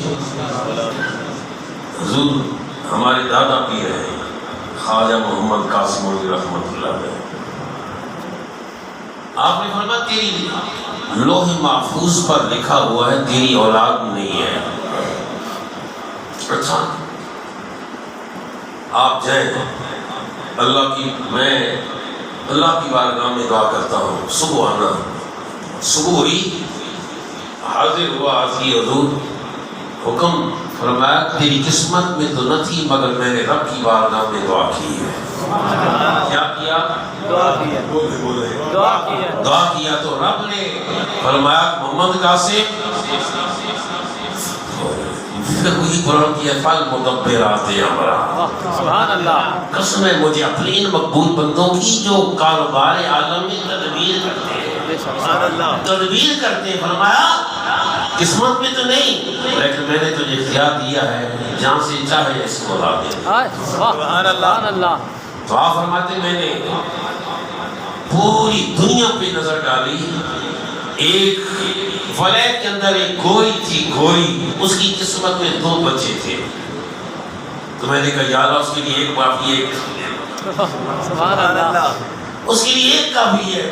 حضور ہمارے دادا پیر ہیں خواجہ محمد قاسم مولوی رحمۃ اللہ علیہ، آپ نے فرمایا تیری لوح محفوظ پر لکھا ہوا ہے تیری اولاد نہیں ہے. اچھا آپ جائیں میں اللہ کی بارگاہ میں دعا کرتا ہوں صبح آنا. صبح ہوئی حاضر ہوا عرض کی حضور حکم فرمایا تیری قسمت میں تو نہ تھی مگر میں نے رب کی بارگاہ میں دعا کی ہے. کیا کیا؟ دعا کیا. دعا کیا. دعا کیا تو رب نے فرمایا محمد قاسم وہی قرآن کی فل مدبرات امرا. سبحان اللہ. قسم ہے مجھے اپنے ان مقبول بندوں کی جو کاروبار عالم میں تدبیر کرتے ہیں. سبحان اللہ. تدبیر کرتے ہیں. فرمایا قسمت میں تو نہیں لیکن میں نے تجھے اختیار دیا ہے جہاں سے چاہے اس کو لا دے. سبحان اللہ. تو آپ فرماتے میں نے پوری دنیا پہ نظر ڈالی. ایک فلیٹ کے اندر ایک گوئی تھی. گوئی اس کی قسمت میں 2 بچے تھے. تو میں نے کہا یا اللہ اس کے لیے ایک کافی ہے. سبحان اللہ. اس کے لیے ایک کافی ہے.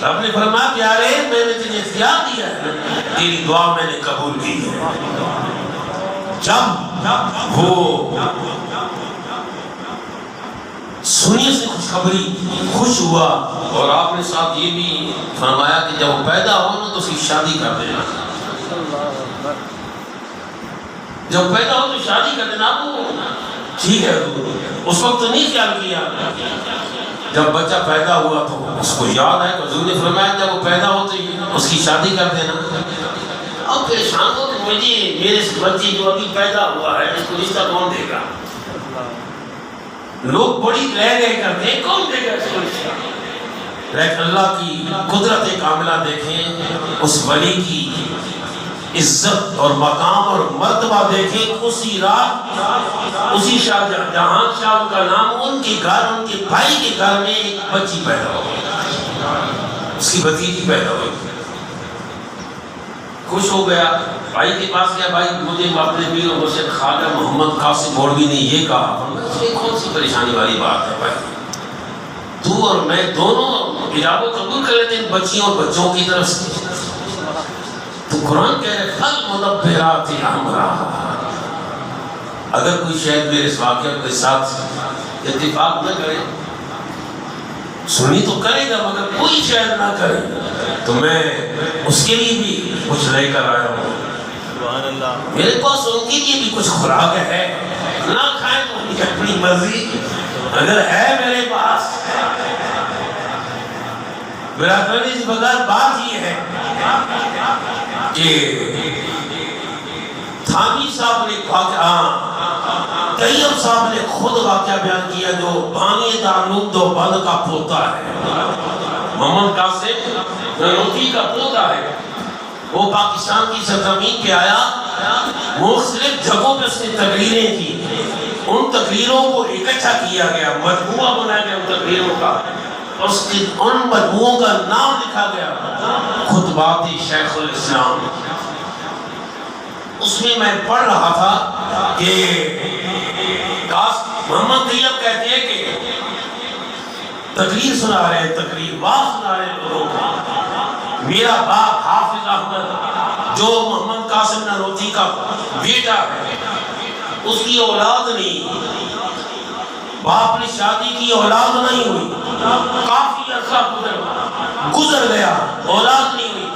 رب نے فرمایا پیارے میں نے تجھے اختیار دیا ہے تیری دعا میں نے قبول کی ہے. جب وہ سنیے سے خوشخبری خوش ہوا اور آپ نے ساتھ یہ بھی فرمایا کہ جب وہ پیدا ہو نا تو اس کی شادی کر دینا. جب پیدا ہو تو شادی کر دینا. وہ ٹھیک ہے اس وقت تو نہیں خیال کیا. جب بچہ پیدا ہوا تو اس کو یاد ہے کہ حضور نے فرمایا جب وہ پیدا ہو تو اس کی شادی کر دینا. اب پریشان ہو کہ مجھے میرے بچے جو ابھی پیدا ہوا ہے اس کو رشتہ کون دے گا. لوگ بڑی رہ گئے کرتے ہیں کون دے گا اس کو رشتہ. لیکن اللہ کی قدرت کاملہ دیکھیں اس ولی کی عزت اور مقام اور مرتبہ دیکھیں. اسی رات اسی شاہ جہاں شاہ کا نام ان کے گھر ان کے بھائی کے گھر میں ایک بچی پیدا ہو گئی. اس کی بھتیجی پیدا ہوئی. خوش ہو گیا. بھائی کے پاس گیا بھائی مجھے اپنے پیر و مرشد خواجہ محمد قاسم مولوی نے یہ کہا. کون سی پریشانی والی بات ہے بھائی تو اور میں دونوں حجاب و قبول کر لیتے ہیں بچیوں اور بچوں کی طرف سے. تو قرآن کہہ رہے فل مدبرات امرا. اگر کوئی شاید میرے اس واقعہ کے ساتھ اتفاق نہ کرے سنی تو کرے گا مگر کوئی شاید نہ کرے تو میں اس کے لیے بھی کچھ لے کر آیا ہوں. سبحان اللہ. میرے پاس ان کے لیے بھی کچھ خوراک ہے. نہ کھائیں تو ان کی اپنی مرضی. اگر ہے میرے پاس میرا کرنے سے بغیر بات یہ ہے کہ تھانی صاحب نے طیب صاحب نے خود واقعہ بیان کیا جو بانی دارالعلوم دیوبند کا پوتا ہے. محمد قاسم نانوتوی کا پوتا ہے. وہ پاکستان کی سرزمین پہ آیا. مختلف جگہوں پہ اس نے تقریریں کی. ان تقریروں کو اکٹھا کیا گیا مجموعہ بنایا گیا ان تقریروں کا. اس کی ان مجموعوں کا نام لکھا گیا خطبات شیخ الاسلام. اس میں پڑھ رہا تھا کہ محمد طیب کہتے ہیں کہ تقریر سنا رہے ہیں تقریر واہ سنا رہے ہیں لوگوں کو. میرا باپ حافظ احمد جو محمد قاسم نانوتوی کا بیٹا ہے اس کی اولاد نہیں. باپ نے شادی کی اولاد نہیں ہوئی. کافی عرصہ گزر گیا اولاد نہیں ہوئی.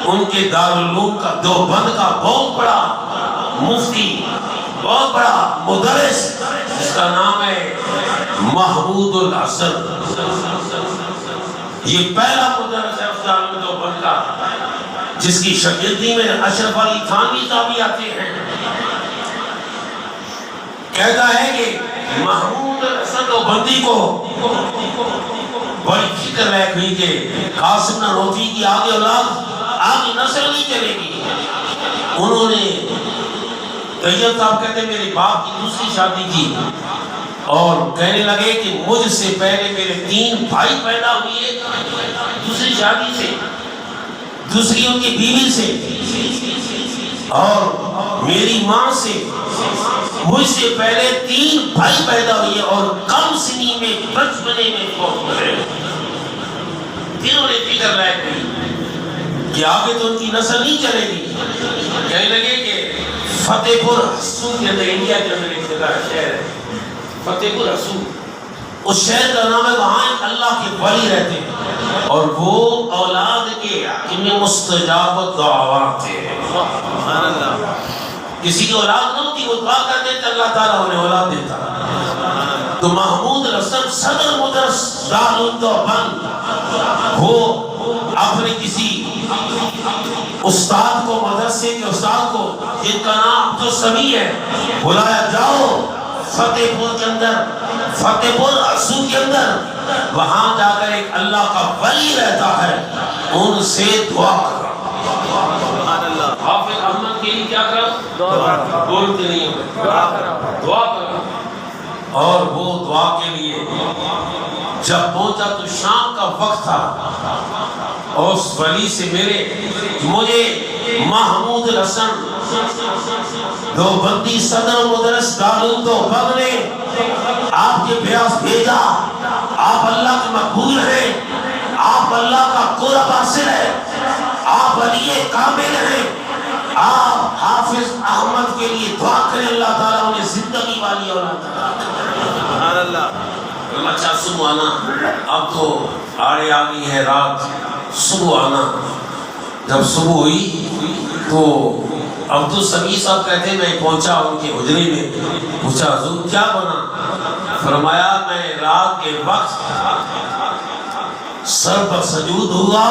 ان کے دارالعلوم کا دیوبند کا بہت بڑا مفتی بہت بڑا مدرس جس کا نام ہے محمود الحسن. یہ پہلا مدرس ہے اس دارالعلوم دیوبند کا جس کی شاگردی میں اشرف علی تھانوی صاحب بھی آتے ہیں. کہتا ہے کہ محمود الحسن دیوبندی کو بڑی فکر ہے ہوئی کہ قاسم نانوتوی کی آگے اولاد آگے نسل نہیں چلے گی. انہوں نے طیب صاحب کہتے ہیں میرے باپ کی دوسری شادی کی اور کہنے لگے کہ مجھ سے پہلے میرے 3 بھائی پیدا ہوئے دوسری شادی سے دوسری ان کی بیوی سے اور میری ماں سے. مجھ سے پہلے 3 بھائی پیدا ہوئے اور کم سنی میں بچپنے میں فوت ہوئے. تینوں نے فکر لائے کہ آگے تو ان کی نسل نہیں چلے گی. کہنے لگے کہ فتح پور حسو کے اندر، انڈیا کے اندر ایک جگہ شہر ہے فتح پور حسو، اس شہر کا نام ہے، وہاں ایک اللہ کے ولی رہتے ہیں اور وہ اولاد کے حاکم مستجاب دعوات تھے. سبحان اللہ. کسی کی اولاد نہ ہوتی، وہ دعا کرتے تھے اللہ تعالیٰ انہیں اولاد دیتا. تو محمود رسم صدر مدرس دارالدوبند، وہ اپنے کسی استاد کو، مدرسے کے استاد کو جن کا نام عبدالسمیع ہے، بلایا جاؤ فتح پور کے اندر، فتح پور حسو کے اندر، وہاں جا کر ایک اللہ کا ولی رہتا ہے، ان سے دعا کرو. سبحان اللہ. حافظ احمد کے لیے کیا کرو؟ دعا کرو. بولتے نہیں ہو، دعا کرو. دعا کرو. اور وہ دعا کے لیے جب پہنچا تو شام کا وقت تھا، اور اس ولی سے مجھے محمود حسن دیوبندی صدر مدرس دارالدوبند نے آپ کے پیاس بھیجا. آپ اللہ کے مقبول ہیں، آپ اللہ کا قرب حاصل ہے، آپ ولی کامل ہیں، آپ حافظ احمد کے لیے دعا کریں، اللہ تعالیٰ انہیں زندگی والی اولاد عطا کرے. سبحان اللہ. اچھا صبح آنا، اب تو آڑے آ گئی ہے رات، صبح آنا. جب صبح ہوئی تو عبدالسمیع صاحب کہتے ہیں میں پہنچا ان کے حجرے میں، پوچھا حضور کیا بنا؟ فرمایا میں رات کے وقت سر پر سجود ہوا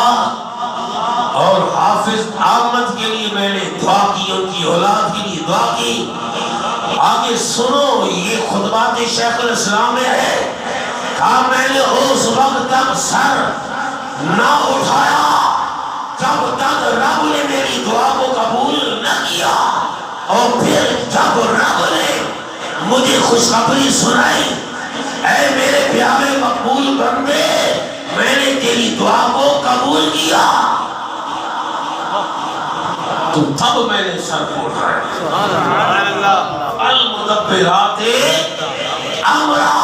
اور حافظ احمد کے لیے میں نے دعا کی، ان کی اولاد کے لیے دعا کی. آگے سنو، یہ خطبات شیخ الاسلام میں ہے. کہا میں نے اس وقت تک سر نہ اٹھایا جب تک رب نے میری دعا کو قبول نہ کیا، اور پھر جب رب نے مجھے خوشخبری سنائی، اے میرے پیارے مقبول بندے، میں نے تیری دعا کو قبول کیا، تو تب میں نے سر کو اٹھایا. سبحان اللہ. المدبرات امرا.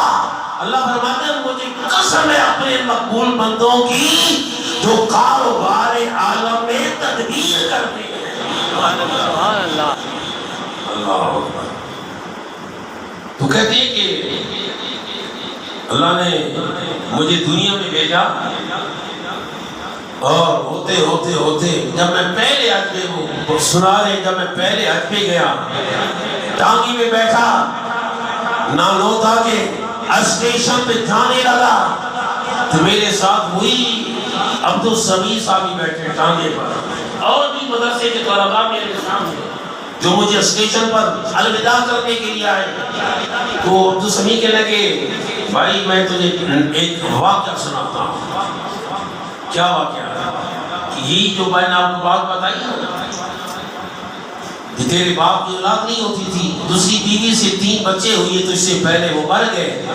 اللہ فرماتے ہیں مجھے قسم ہے اپنے مقبول بندوں کی جو کاروبار عالم میں تدبیر کرتے ہیں. سبحان اللہ. اللہ اکبر. تو کہتے ہیں کہ اللہ نے مجھے دنیا میں بھیجا، اور ہوتے ہوتے ہوتے جب میں پہلے حج پہ سنا رہے، جب میں پہلے حج پہ گیا، ٹانگی میں بیٹھا، نانوتا کے اسٹیشن پہ جانے لگا، تو میرے ساتھ وہی عبدالسمیع صاحب ہی بیٹھے ٹانگے پر، اور بھی مدرسے کے طلباء میرے سامنے جو مجھے اسٹیشن پر الوداع کرنے کے لیے آئے. تو عبدالسمیع کہنے لگے بھائی میں تجھے ایک واقعہ سناتا ہوں. کیا واقعہ؟ یہی جو میں نے آپ کو بات بتائی کہ تیرے باپ کی اولاد نہیں ہوتی تھی، دوسری بیوی سے 3 بچے ہوئے تو اس سے پہلے وہ مر گئے،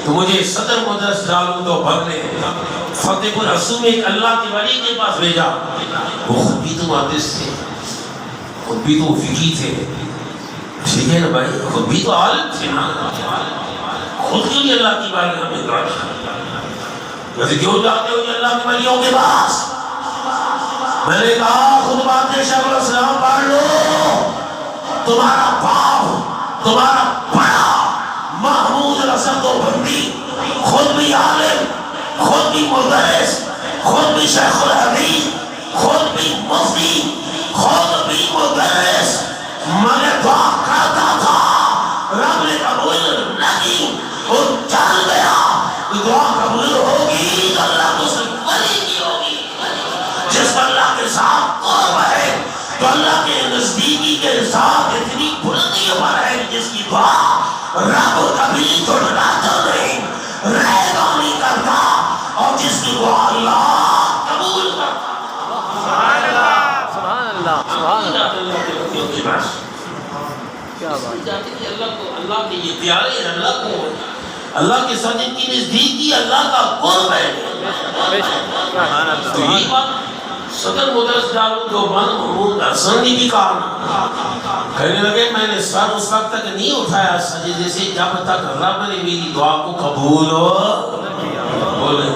تو مجھے صدر مدرس دارالدوبند نے فتح پور حسو میں ایک اللہ کے ولی کے پاس بھیجا. وہ خود بھی تو محدث تھے، خود بھی تو فقیہ تھے، ٹھیک ہے نا بھائی، خود بھی تو عالم تھے نا، خود کیوں نہیں اللہ کی بارگاہ میں دعا کیا؟ کیوں جاتے ہو اللہ کے ولیوں کے پاس؟ میں نے کہا خود بات شیخ الاسلام پڑھ لو، تمہارا باپ، تمہارا بڑا محمود رسم دیوبندی، خود بھی عالم، خود بھی مدرس، خود بھی شیخ الحدیث، خود بھی مفتی، خود بھی مدرس، میں دعا کرتا تھا، رب نے قبول نہ کی، وہ چل گیا. دعا قبول ہوگی تو اللہ کو صرف ولی کی ہوگی. جس اللہ کے ساتھ قرب ہے تو اللہ کے نزدیکی کے ساتھ اتنی بلندی پر ہے جس کی دعا رب کبھی جھٹلاتا نہیں، ریبہ نہیں کرتا، اور جس کی دعا اللہ قبول کرتا. سبحان اللہ. سبحان اللہ. سبحان اللہ. کیا بات ہے. اللہ کے یہ پیارے ہیں، اللہ کو اللہ کے ساتھ ان کی نزدیکی اللہ کا قرب ہے. سبحان اللہ. تو یہ بات صدر مدرس دارالدوبند محمود حسن نے بھی کہا. کہنے لگے میں نے سر اس وقت تک نہیں اٹھایا سجدے سے جب تک رب نے میری دعا کو قبول بولے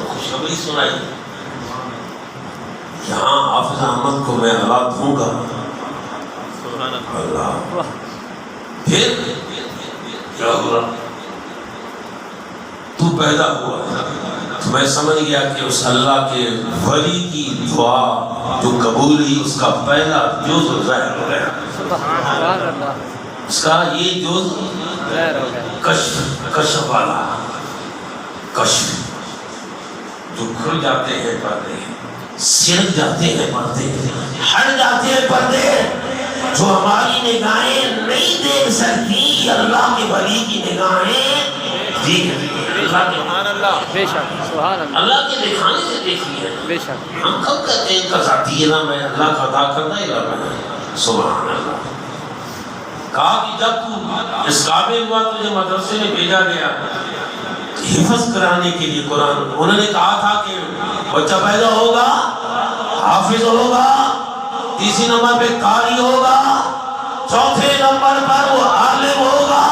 خوشخبری سنائی. یہاں حافظ احمد کو میں اولاد دوں گا، اللہ. پھر کیا ہوا؟ تو پیدا ہوا تو میں سمجھ گیا کہ اس اللہ کے ولی کی دعا جو قبول ہوئی اس کا پہلا جز ظاہر ہو گیا. سبحان اللہ. اس کا یہ جز ظاہر ہو گیا. کشف والا کشف جو کھل جاتے ہیں پردے، سرک جاتے ہیں پردے، ہٹ جاتے ہیں پردے جو ہماری نگاہیں نہیں دیکھ سکتی، اللہ کے ولی کی نگاہیں سبحان اللہ. بے شک. سبحان اللہ. اللہ کے دکھانے سے دیکھی ہے. بے شک. ہم کب کہتے ہیں کا ذاتی علم ہے، اللہ کا ادا کرنا علم ہے. سبحان اللہ. کہا کہ جب تو اس قابل ہوا تجھے مدرسے میں بھیجا گیا حفظ کرانے کے لیے قرآن، انہوں نے کہا تھا کہ بچہ پیدا ہوگا حافظ ہوگا، تیسری نمبر پہ قاری ہوگا، چوتھے نمبر پر وہ عالم ہوگا،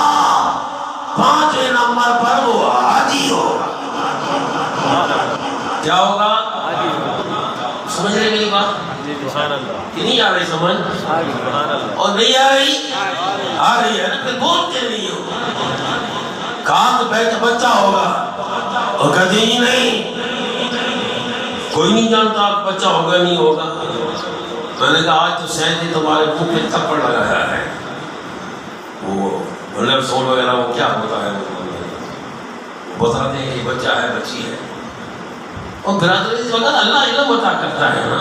پانچویں نمبر پر وہ حاجی ہوگا. کیا ہوگا؟ سمجھ رہے میری بات؟ کہ نہیں آ رہی سمجھ؟ اور نہیں آ رہی؟ آ رہی ہے نا، پھر بولتے نہیں ہو. کہا تو بچہ ہوگا اور کہتے ہی نہیں، کوئی نہیں جانتا بچہ ہوگا نہیں ہوگا. میں نے کہا آج تو سید نے تمہارے منہ پہ تھپڑ لگایا ہے. وہ مطلب سول وغیرہ وہ کیا ہوتا ہے بتاتے ہیں کہ بچہ ہے بچی ہے. اور برادری اس وقت اللہ علم عطا کرتا ہے نا،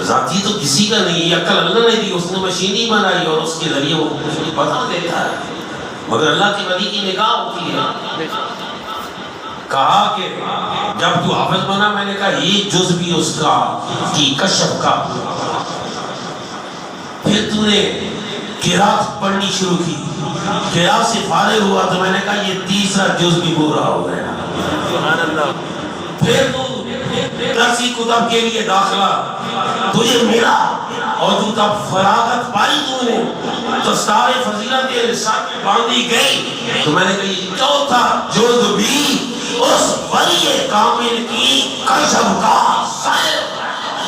ذاتی تو کسی کا نہیں، عقل اللہ نے دی، اس نے مشین ہی بنائی اور اس کے ذریعے وہ بتا دیتا ہے، مگر اللہ کی ولی کی نگاہ ہوتی ہے. کہا کہ جب تو حافظ بنا، میں نے کہا یہ جز بھی اس کا کی کشف کا. پھر تو نے قرات پڑھنی شروع کی، قرات سے فارغ ہوا تو میں نے کہا یہ تیسرا جز بھی پورا ہو گیا. سبحان اللہ. پھر تو درسی کتب کے لیے داخلہ تجھے ملا اور تو تب فراغت پائی، تو نے دستار فضیلت تیرے ساتھ میں باندھی گئی. تو میں نے کہا یہ چوتھا جز بھی اس ولی کامل کی کشف کا ظاہر.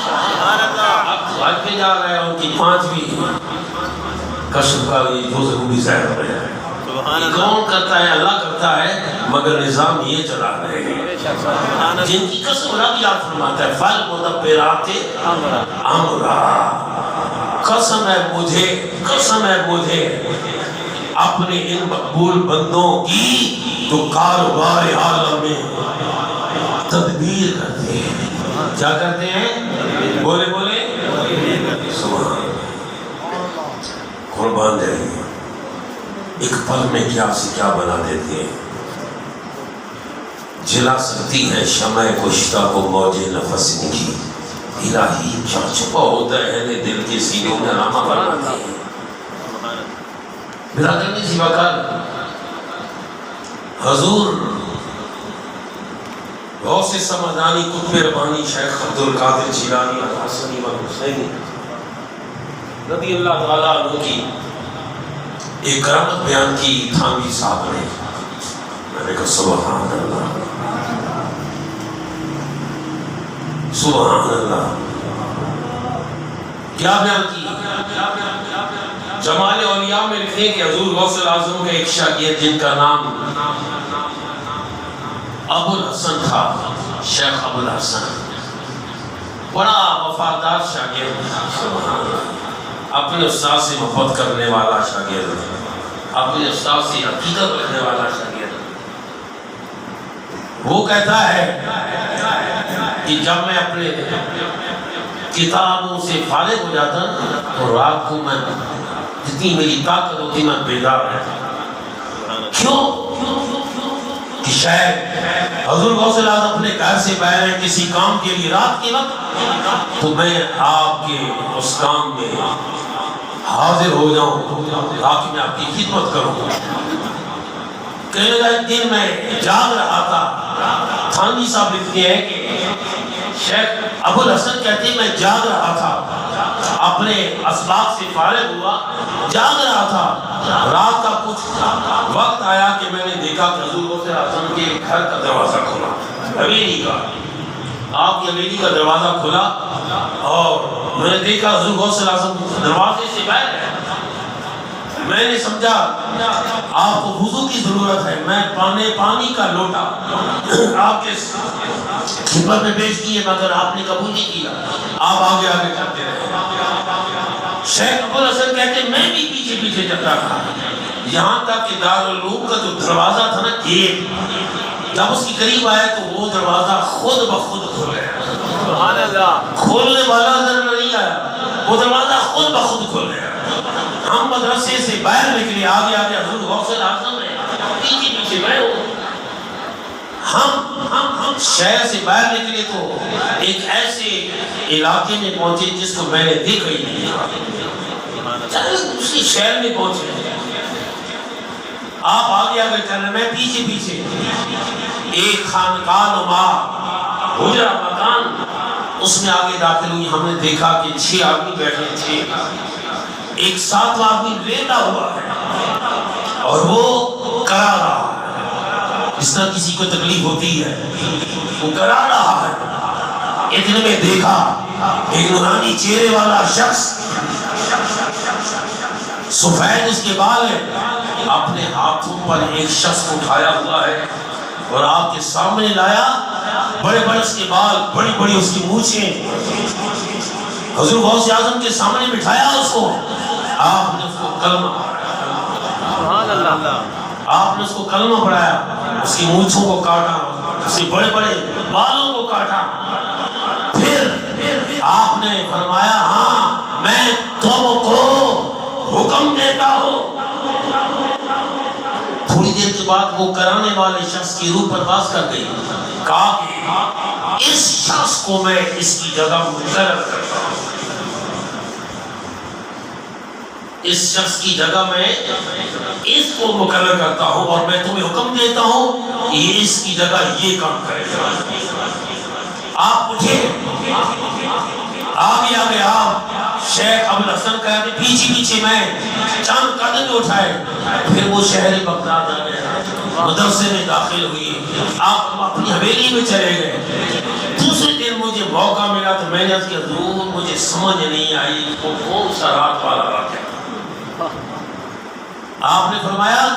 سبحان اللہ. اب آج پہ جا رہے ہیں ان کی پانچویں کشف کا یہ جز بھی ظاہر ہو رہا ہے. کون کرتا ہے؟ اللہ کرتا ہے، مگر نظام یہ چلا رہے ہیں جن کی قسم رب یاد فرماتا ہے فل مدبرات امرا. قسم ہے مجھے اپنے ان مقبول بندوں کی جو کاروبار عالم میں تدبیر کرتے ہیں. کیا کرتے ہیں؟ بولے سبحان قربان جائیے. ایک پل میں کیا سے کیا بنا دیتے ہیں. جلا سکتی ہے شمع کشتہ کو موج نفس نکی، الہی کیا چھپا ہوتا ہے دل کے سینوں میں نامہ بناتے ہیں. برادرانی سی وقت حضور غوث سمدانی قطب ربانی شیخ عبدالقادر جیلانی الحسنی والحسینی رضی اللہ تعالیٰ عنہ کی ایک کرامت بیان کی تھانوی صاحب نے. میں نے کہا سبحان اللہ سبحان اللہ. کیا بیان کی؟ جمال اولیاء میں لکھتے ہیں کہ حضور غوث اعظم کا ایک شاگرد جن کا نام ابو الحسن تھا، شیخ ابو الحسن، بڑا وفادار شاگرد، سبحان اللہ، اپنے استاد سے محبت کرنے والا شاگرد، اپنے استاد سے عقیدت رکھنے والا شاگرد. وہ کہتا ہے کہ جب میں اپنے کتابوں سے فارغ ہو جاتا تو رات کو میں جتنی میری طاقت ہوتی میں بیدار رہتا. کیوں؟ کہ شاید حضور غوث اعظم اپنے گھر سے باہر ہیں کسی کام کے لیے رات کے وقت، تو میں آپ کے اس کام میں حاضر ہو جاؤں تاکہ میں آپ کی خدمت کروں. کہنے لگا ایک دن میں جاگ رہا تھا. تھانوی صاحب لکھتے ہیں کہ شیخ ابو الحسن کہتے ہیں میں جاگ رہا تھا، اپنے اسباب سے فارغ ہوا، جاگ رہا تھا. رات کا کچھ وقت آیا کہ میں نے دیکھا کہ حضور غوث اعظم کے گھر کا دروازہ کھلا، حویلی کا، آپ کی حویلی کا دروازہ کھلا اور میں نے دیکھا حضور غوث اعظم دروازے سے باہر ہے. میں نے سمجھا آپ کو وضو کی ضرورت ہے، میں پانی کا لوٹا آپ کے خدمت میں پیش کیے، مگر آپ نے قبول نہیں کیا، آپ آگے آگے چلتے رہے۔ شیخ ابوالحسن کہتے ہیں میں بھی پیچھے پیچھے چلتا تھا، یہاں تک کہ دارالعلوم کا جو دروازہ تھا نا گیٹ، جب اس کے قریب آئے تو وہ دروازہ خود بخود کھل گیا۔ سبحان اللہ، کھولنے والا ذرا نہیں آیا، وہ دروازہ خود بخود کھل گیا۔ ہم مدرسے سے باہر نکلے، آگے آگے حضور غوث اعظم ہے، پیچھے پیچھے میں ہوں۔ ہم شہر سے باہر نکلے تو ایک ایسے علاقے میں پہنچے جس کو میں نے دیکھا ہی نہیں، چلے دوسری شہر میں پہنچے، آپ آگے آگے چل رہے، میں پیچھے پیچھے۔ ایک خانقاہ نما حجرہ مکان، اس میں آگے داخل ہوئی، ہم نے دیکھا کہ 6 آدمی بیٹھے تھے، ایک 7واں آدمی لیٹا ہوا ہے اور وہ کرا رہا ہے، جس طرح کسی کو تکلیف ہوتی ہے وہ کرا رہا ہے۔ اتنے میں دیکھا ایک نورانی چہرے والا شخص، سفید اس کے بال ہے، اپنے ہاتھوں پر ایک شخص کو اٹھایا ہوا ہے اور آپ کے سامنے لایا، بڑے بڑے اس کے بال، بڑی بڑی اس کی مونچھیں، حضور غوث اعظم کے سامنے بٹھایا اس کو، آپ نے اس کو کلمہ پڑھایا، سبحان اللہ، آپ نے اس کو کلمہ پڑھایا، اس کی مونچھوں کو کاٹا، اس کے بڑے بڑے بالوں کو کاٹا، پھر آپ نے فرمایا ہاں میں تم کو حکم دیتا ہوں۔ تھوڑی دیر کے بعد وہ کرانے والے شخص کی روح پرواز کر گئی، کہا کہ اس شخص کو میں اس کی جگہ مقرر کرتا ہوں، اس شخص کی جگہ میں اس کو مقرر کرتا ہوں اور میں تمہیں حکم دیتا ہوں کہ اس کی جگہ یہ کام کرے گا۔ آپ اٹھے، آگے آگے آپ شیخ ابوالحسن کہتے پیچھے پیچھے میں چند قدم اٹھائے، پھر وہ شہر بغداد آ گیا، مدرسے میں داخل ہوئی، آپ اپنی حویلی میں چلے گئے۔ دوسرے دن مجھے موقع ملا تو میں نے عرض کیا حضور مجھے سمجھ نہیں آئی وہ کون سا رات والا واقعہ۔ آپ نے فرمایا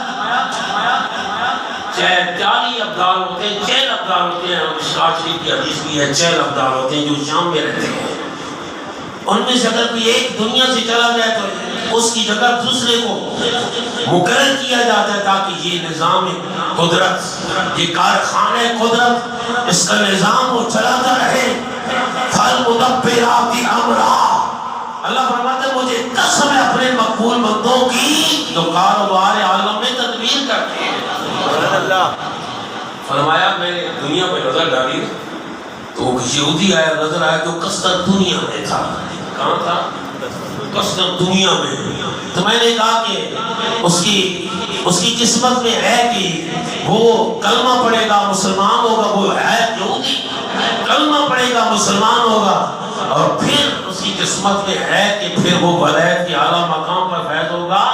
40 ابدال ہوتے ہیں، 4 ابدال ہوتے ہیں، مشکوٰۃ شریف کی حدیث بھی ہے، 4 ابدال ہوتے ہیں جو شام میں رہتے ہیں، ان میں سے اگر کوئی ایک دنیا سے چلا جائے تو اس کی جگہ دوسرے کو مقرر کیا جاتا ہے تاکہ یہ نظام قدرت، یہ کارخانہ قدرت، اس کا نظام وہ چلاتا رہے۔ فالمدبرات امرا، اللہ فرماتا ہے مجھے قسم ہے اپنے مقبول بندوں کی جو کاروبار عالم میں تدبیر کرتے ہیں۔ فرمایا میں نے دنیا پہ نظر ڈالی تو یہودی آیا نظر آیا جو قصدن دنیا میں تھا۔ کہاں تھا؟ قصدن دنیا میں۔ تو میں نے کہا کہ اس کی قسمت میں ہے کہ وہ کلمہ پڑھے گا مسلمان ہوگا، وہ ہے یہودی، کلمہ پڑھے گا مسلمان ہوگا، اور پھر اس کی قسمت میں ہے کہ پھر وہ ولایت کے اعلیٰ مقام پر فیض ہوگا۔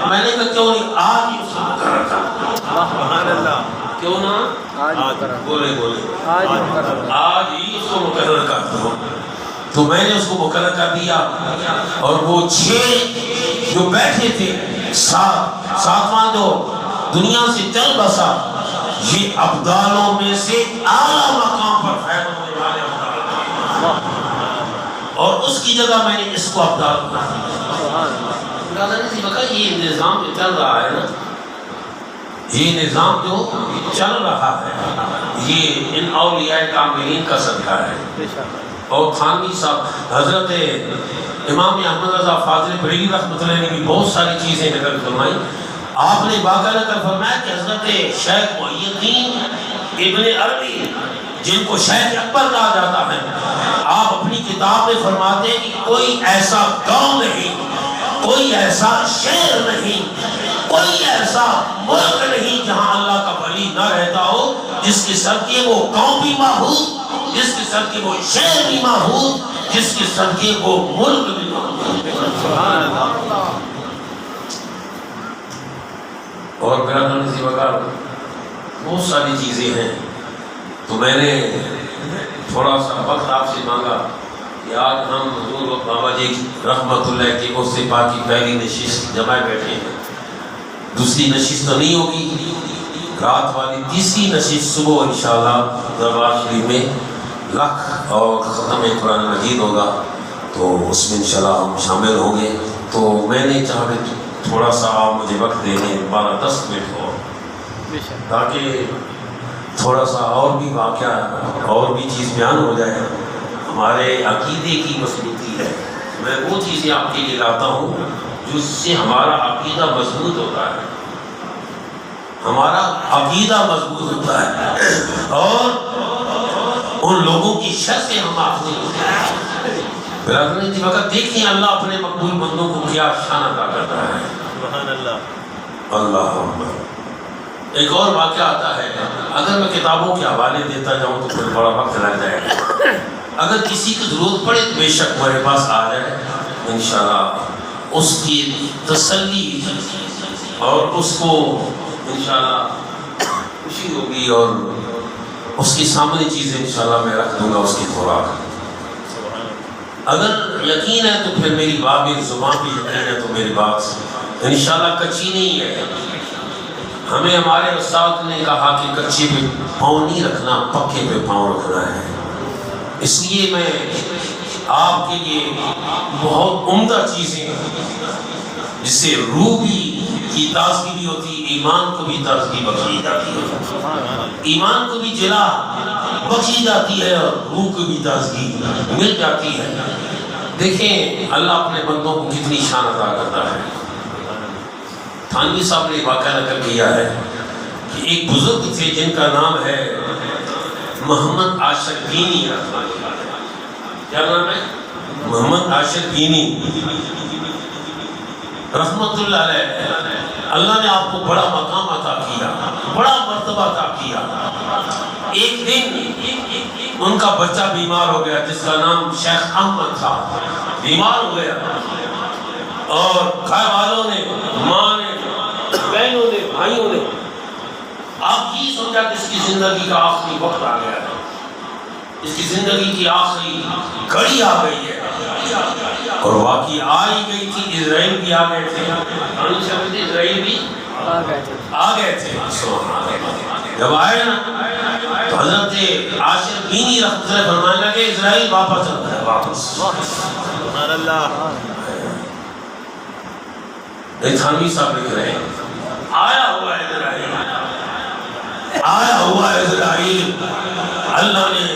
میں نے کہا کیوں نہیں آج ہی اس کو مقرر کرتا، سبحان اللہ، کیوں نہ بولے آج ہی اس کو مقرر کرتا ہوں۔ تو میں نے اس کو مقرر کر دیا اور وہ 6 جو بیٹھے تھے، 7واں جو دنیا سے چل بسا، یہ ابدالوں میں سے اعلیٰ مقام پر فیض ہونے والے ابدال تھے، اور اس کی جگہ میں نے اس کو ابدال بنا دیا۔ یہ نظام جو چل رہا ہے نا، یہ نظام جو چل رہا ہے یہ ان اولیاء کاملین کا صدقہ ہے۔ اور تھانوی صاحب حضرت امام احمد رضا فاضل بریلوی رحمۃ اللہ نے بھی بہت ساری چیزیں نقل فرمائی۔ آپ نے واقعہ نقل فرمایا کہ حضرت شیخ محی الدین ابن عربی جن کو شیخ اکبر کہا جاتا ہے، آپ اپنی کتاب میں فرماتے ہیں کہ کوئی ایسا گاؤں نہیں، کوئی ایسا شہر نہیں، کوئی ایسا ملک نہیں جہاں اللہ کا ولی نہ رہتا ہو، جس کے صدقے وہ قوم بھی محفوظ، جس کے صدقے وہ شہر بھی محفوظ، جس کے صدقے وہ ملک بھی محفوظ۔ سبحان اللہ۔ اور برادران سی وقار بہت ساری چیزیں ہیں، تو میں نے تھوڑا سا وقت آپ سے مانگا کہ آج ہم حضور بابا جی رحمت اللہ کی عرص پاک کی پہلی نشست جمع بیٹھے ہیں۔ دوسری نشست تو نہیں ہوگی، رات والی تیسری نشست صبح انشاءاللہ دربار شریف میں لکھ اور ختم قرآن مجید ہوگا، تو اس میں انشاءاللہ ہم شامل ہوں گے۔ تو میں نے چاہا کہ تھوڑا سا آپ مجھے وقت دیں گے 12-10 منٹ ہو، تاکہ تھوڑا سا اور بھی واقعہ اور بھی چیز بیان ہو جائے۔ ہمارے عقیدے کی مضبوطی ہے، میں وہ چیزیں آپ کے لیے لاتا ہوں جس سے ہمارا عقیدہ مضبوط ہوتا ہے، ہمارا عقیدہ مضبوط ہوتا ہے اور ان لوگوں کی شر سے ہم محفوظ ہوتے ہیں۔ برادران جی وقت دیکھیں اللہ اپنے مقبول بندوں کو کیا شان عطا کرتا ہے۔ سبحان اللہ۔ اللہ اکبر۔ ایک اور واقعہ آتا ہے، اگر میں کتابوں کے حوالے دیتا جاؤں تو پھر بڑا وقت لگ جائے گا، اگر کسی کی ضرورت پڑے تو بے شک ہمارے پاس آ جائے، انشاءاللہ اس کی تسلی اور اس کو انشاءاللہ خوشی ہوگی اور اس کے سامنے چیزیں انشاءاللہ میں رکھ دوں گا اس کی خوراک۔ اگر یقین ہے تو پھر میری بات، میری زبان بھی یقین ہے تو میری بات انشاءاللہ کچی نہیں ہے۔ ہمیں ہمارے استاد نے کہا کہ کچے پہ پاؤں نہیں رکھنا، پکے پہ پاؤں رکھنا ہے۔ اس لیے میں آپ کے لیے بہت عمدہ چیزیں جس سے روح بھی کی تازگی بھی ہوتی، ایمان کو بھی تازگی بخشی جاتی ہے، ایمان کو بھی جلا بخشی جاتی ہے اور روح کو بھی تازگی مل جاتی ہے۔ دیکھیں اللہ اپنے بندوں کو کتنی شان عطا کرتا ہے۔ تھانوی صاحب نے واقعہ نقل کیا ہے کہ ایک بزرگ تھے جن کا نام ہے محمد عاشق بینی، کیا نام ہے؟ محمد عاشق بینی رحمت اللہ علیہ۔ اللہ نے آپ کو بڑا مقام عطا کیا، بڑا مرتبہ عطا کیا۔ ایک دن ان کا بچہ بیمار ہو گیا جس کا نام شیخ احمد تھا، بیمار ہو گیا اور گھر والوں نے، ماں نے، بہنوں نے، بھائیوں نے آپ یہ سمجھا کہ اس کی زندگی کا آخری وقت آ گیا ہے، اس کی زندگی کی آخری گھڑی آ گئی ہے۔ اور واقعی آ ہی گئی تھی، اسرائیل بھی آ گئے تھے، اسرائیل بھی آ گئے تھے۔ جب آئے نا تو حضرت عاشق بینی رحمۃ اللہ فرمانے لگے اسرائیل واپس چلتا ہے، واپس۔ سبحان اللہ۔ تھانوی صاحب لکھ رہے ہیں آیا ہوا اسرائیل، آیا ہوا اسرائیل، اللہ نے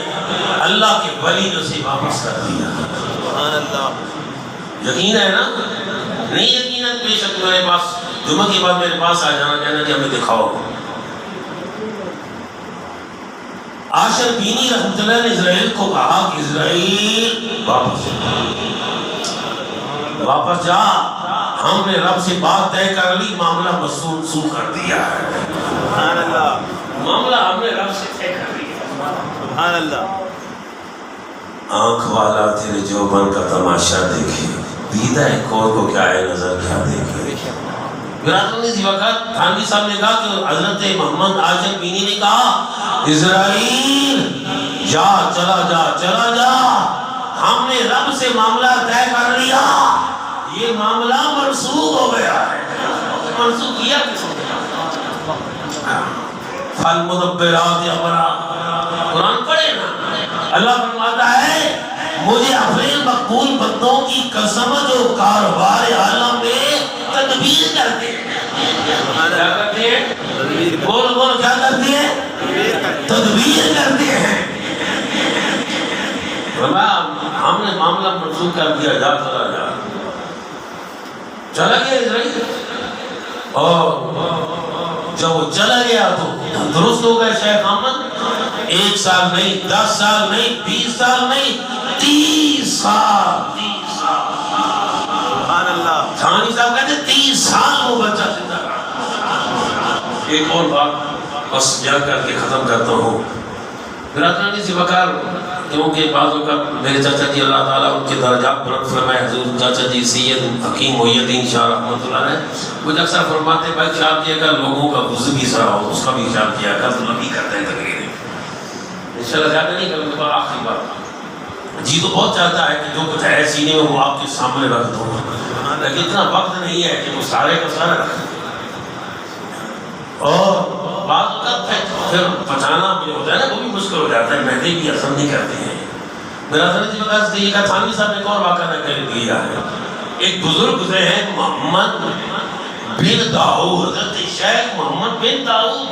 اللہ کے ولی نے اسے واپس کر دیا۔ سبحان اللہ۔ یقین ہے نا؟ نہیں یقین ہے بے شک میرے پاس جمعہ کے بعد میرے پاس آ جانا، کہنا کہ ہمیں دکھاؤ۔ عاشق بینی رحمۃ اللہ نے اسرائیل کو کہا کہ اسرائیل واپس جا، ہم نے رب سے بات طے کر لی، معاملہ منسوخ کر دیا ہے۔ سبحان اللہ۔ معاملہ ہم نے رب سے طے کر لیا۔ سبحان اللہ۔ آنکھ والا تیرے جوبن کا تماشا دیکھے، دیدہ ایک اور کو کیا ہے نظر کیا دیکھے۔ برادران اسی وقت تھانوی صاحب نے کہا کہ حضرت محمد عاشق بینی نے کہا اسرائیل جا، چلا جا، چلا جا، ہم نے رب سے معاملہ طے کر لیا، یہ معاملہ منسوخ ہو گیا ہے۔ منسوخ کیا کس نے؟ فالمدبرات امرا، قرآن پڑھے نا، اللہ فرماتا ہے مجھے اپنے مقبول بندوں کی قسم جو کاروبار عالم میں تدبیر کرتے ہیں۔ کیا کرتے ہیں؟ بول بول کیا کرتے ہیں؟ تدبیر کرتے ہیں۔ ہم نے معاملہ منسوخ کر دیا، جا چلا جا، چلا گیا اسرائیل۔ اور جب وہ چلا گیا تو درست ہو گئے شیخ احمد، 1 سال نہیں، 10 سال نہیں، 20 سال نہیں، 30 سال۔ سبحان اللہ۔ تھانوی صاحب کہتے 30 سال وہ بچہ زندہ رہا۔ ایک اور بات بس بیان کر کے ختم کرتا ہوں۔ برادران اسی وقار کیونکہ بعض اوقات میرے چاچا جی اللہ تعالیٰ ان کے درجات بلند فرمائے، حضور چاچا جی سید حکیم محی الدین شاہ رحمۃ اللہ علیہ مجھے اکثر فرماتے ہیں بھائی خیال کیا کر لوگوں کا گزر بھی سرا ہو، اس کا بھی خیال کیا کر، تو نبی کرتے ہیں تقریریں انشاءاللہ زیادہ نہیں کروں گا۔ آخری بات جی تو بہت چاہتا ہے کہ جو کچھ ہے سینے میں وہ آپ کے سامنے رکھ دوں، لیکن اتنا وقت نہیں ہے کہ وہ سارے کا سارا رکھ دوں۔ اور بعض وقت پھر پہچانا جو ہوتا ہے نا وہ بھی مشکل ہو جاتا ہے، مہدی بھی اثر نہیں کرتے ہیں۔ میرا حضرت جی وقت یہ کہا تھانوی صاحب نے ایک اور واقعہ نقل کیا ہے، ایک بزرگ گزرے ہیں محمد بن داؤد، حضرت شیخ محمد بن داؤد،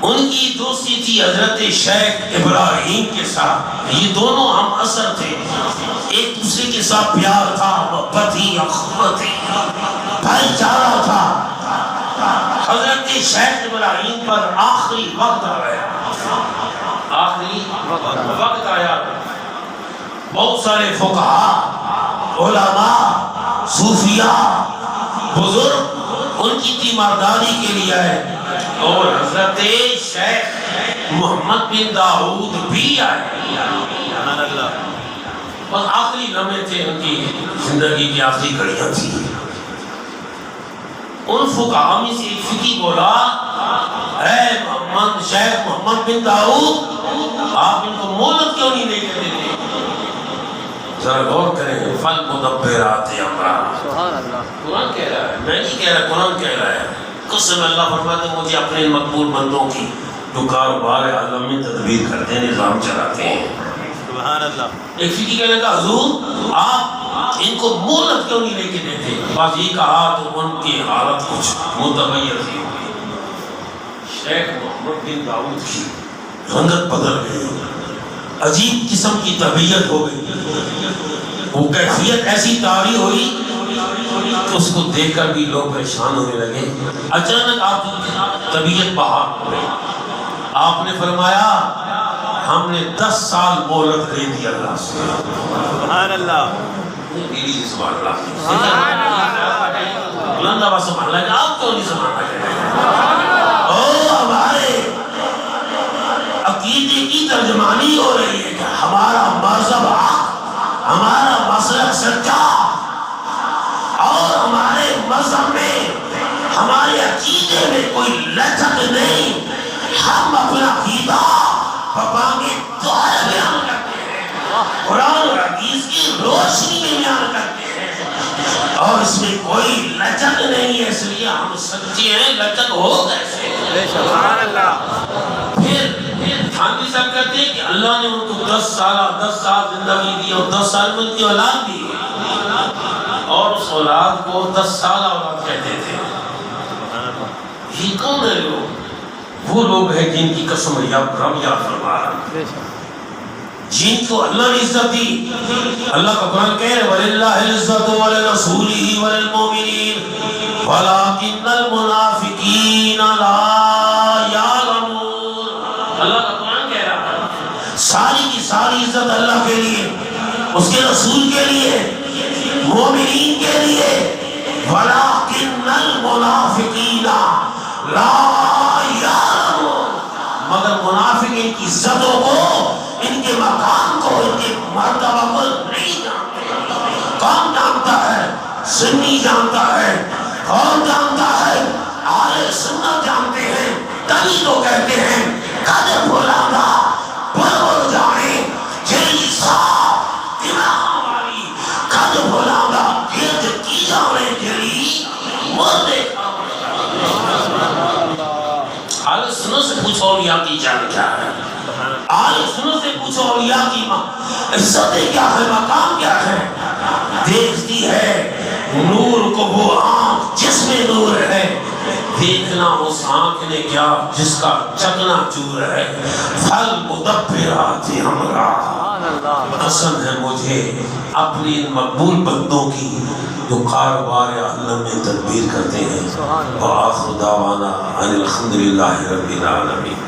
ان کی دوستی تھی حضرت شیخ ابراہیم کے ساتھ، یہ دونوں ہم اثر تھے، ایک دوسرے کے ساتھ پیار تھا، محبت تھی، اخوت تھی، بھائی چارہ تھا۔ حضرت شیخ ابراہیم پر آخری وقت آ گیا، آخری وقت آیا، بہت سارے فقہاء، علماء، صوفیاء، بزرگ ان کی تیمارداری کے لیے آئے، اور حضرت شیخ محمد بن داؤد بھی آئے۔ بس آخری لمحے تھے، ان کی زندگی کی آخری گھڑیاں تھی۔ ان فقہاء میں سے ایک فقی بولا، اے محمد شیخ محمد بن داؤد، آپ ان کو مہلت کیوں نہیں دے کے دیتے؟ ذرا غور کریں، فل مدبرات امرا، سبحان اللہ، قرآن کہہ رہا ہے، میں نہیں کہہ رہا، قرآن کہہ رہا ہے۔ قسم اللہ فرماتے ہیں مجھے اپنے مقبول بندوں کی جو کاروبار عالم میں تدبیر کرتے ہیں، نظام چلاتے ہیں۔ سبحان اللہ۔ ایک فقی کہنے کا حضور آپ ان کو مہلت کیوں نہیں لے کے دیتے؟ بس یہ کہا تو ان کی حالت کچھ متغیر تھی، شیخ محمد بن داؤد کی رنگت بدل گئی، عجیب قسم کی طبیعت ہو گئی، وہ کیفیت ایسی طاری ہوئی کہ اس کو دیکھ کر بھی لوگ پریشان ہونے لگے۔ اچانک آپ کی طبیعت بحال ہو گئی، آپ نے فرمایا ہم نے 10 سال مہلت لے دی اللہ سے۔ سبحان اللہ، سبحان اللہ، بلند آواز سبحان اللہ، آپ کیوں نہیں سبحان اللہ؟ او ہمارے عقیدے کی ترجمانی ہو رہی ہے کہ ہمارا مذہب حق، ہمارا مسلک سچا، اور ہمارے مذہب میں ہمارے عقیدے میں کوئی لچک نہیں، ہم اپنا عقیدہ پاپانگے دوارے بیان کرتے ہیں، قرآن اور حدیث کی روشنی میں بیان کرتے ہیں، اور اس میں کوئی لچک نہیں ہے، اس لیے ہم سچے ہیں، لچک ہو کیسے؟ سبحان اللہ۔ پھر تھانوی صاحب کہتے ہیں کہ اللہ نے ان کو 10 سال زندگی دی، اور 10 سال میں ان کی اولاد دی، اور اس اولاد کو 10 سال اولاد کہتے تھے۔ یہ کون ہے لوگ؟ وہ لوگ ہیں جن کی قسم رب یاد فرما رہا ہے، جن کو اللہ نے عزت دی۔ اللہ کا قرآن کہہ رہے وَلِلَّهِ الْعِزَّةُ وَلِرَسُولِهِ وَلِلْمُؤْمِنِينَ وَلَكِنَّ الْمُنَافِقِينَ لَا يَعْلَمُونَ۔ اللہ کا قرآن کہہ رہا ہے ساری کی ساری عزت اللہ کے لیے، اس کے رسول کے لیے، مومنین کے لیے، وَلَكِنَّ الْمُنَافِقِينَ لَا يَعْلَمُونَ، مگر منافق ان کی عزتوں کو، ان کے مقام کو، ان کے مرتبہ کو نہیں جانتے۔ کون جانتا ہے؟ سنی جانتا ہے۔ کون جانتا ہے؟ اہل سنت جانتے ہیں، تبھی تو کہتے ہیں قد بھولانا بلبل جانے جیلی صاحب دماغ والی، قد بھولانا گرد کی جانے جیلی مردے۔ اہل سنت سے پوچھو اولیاء کی جان کیا ہے، اہل سنت سے پوچھو اولیاء کی عزتیں کیا ہے، مقام کیا ہے۔ دیکھتی ہے نور کو وہ آنکھ جس میں نور ہے، دیکھنا اس آنکھ نے کیا جس کا چکنا چور ہے۔ پھل مدبرات امرا، قسم ہے مجھے اپنی ان مقبول بندوں کی جو کاروبار عالم میں تدبیر کرتے ہیں۔ وآخر دعوانا ان الحمدللہ رب العالمین۔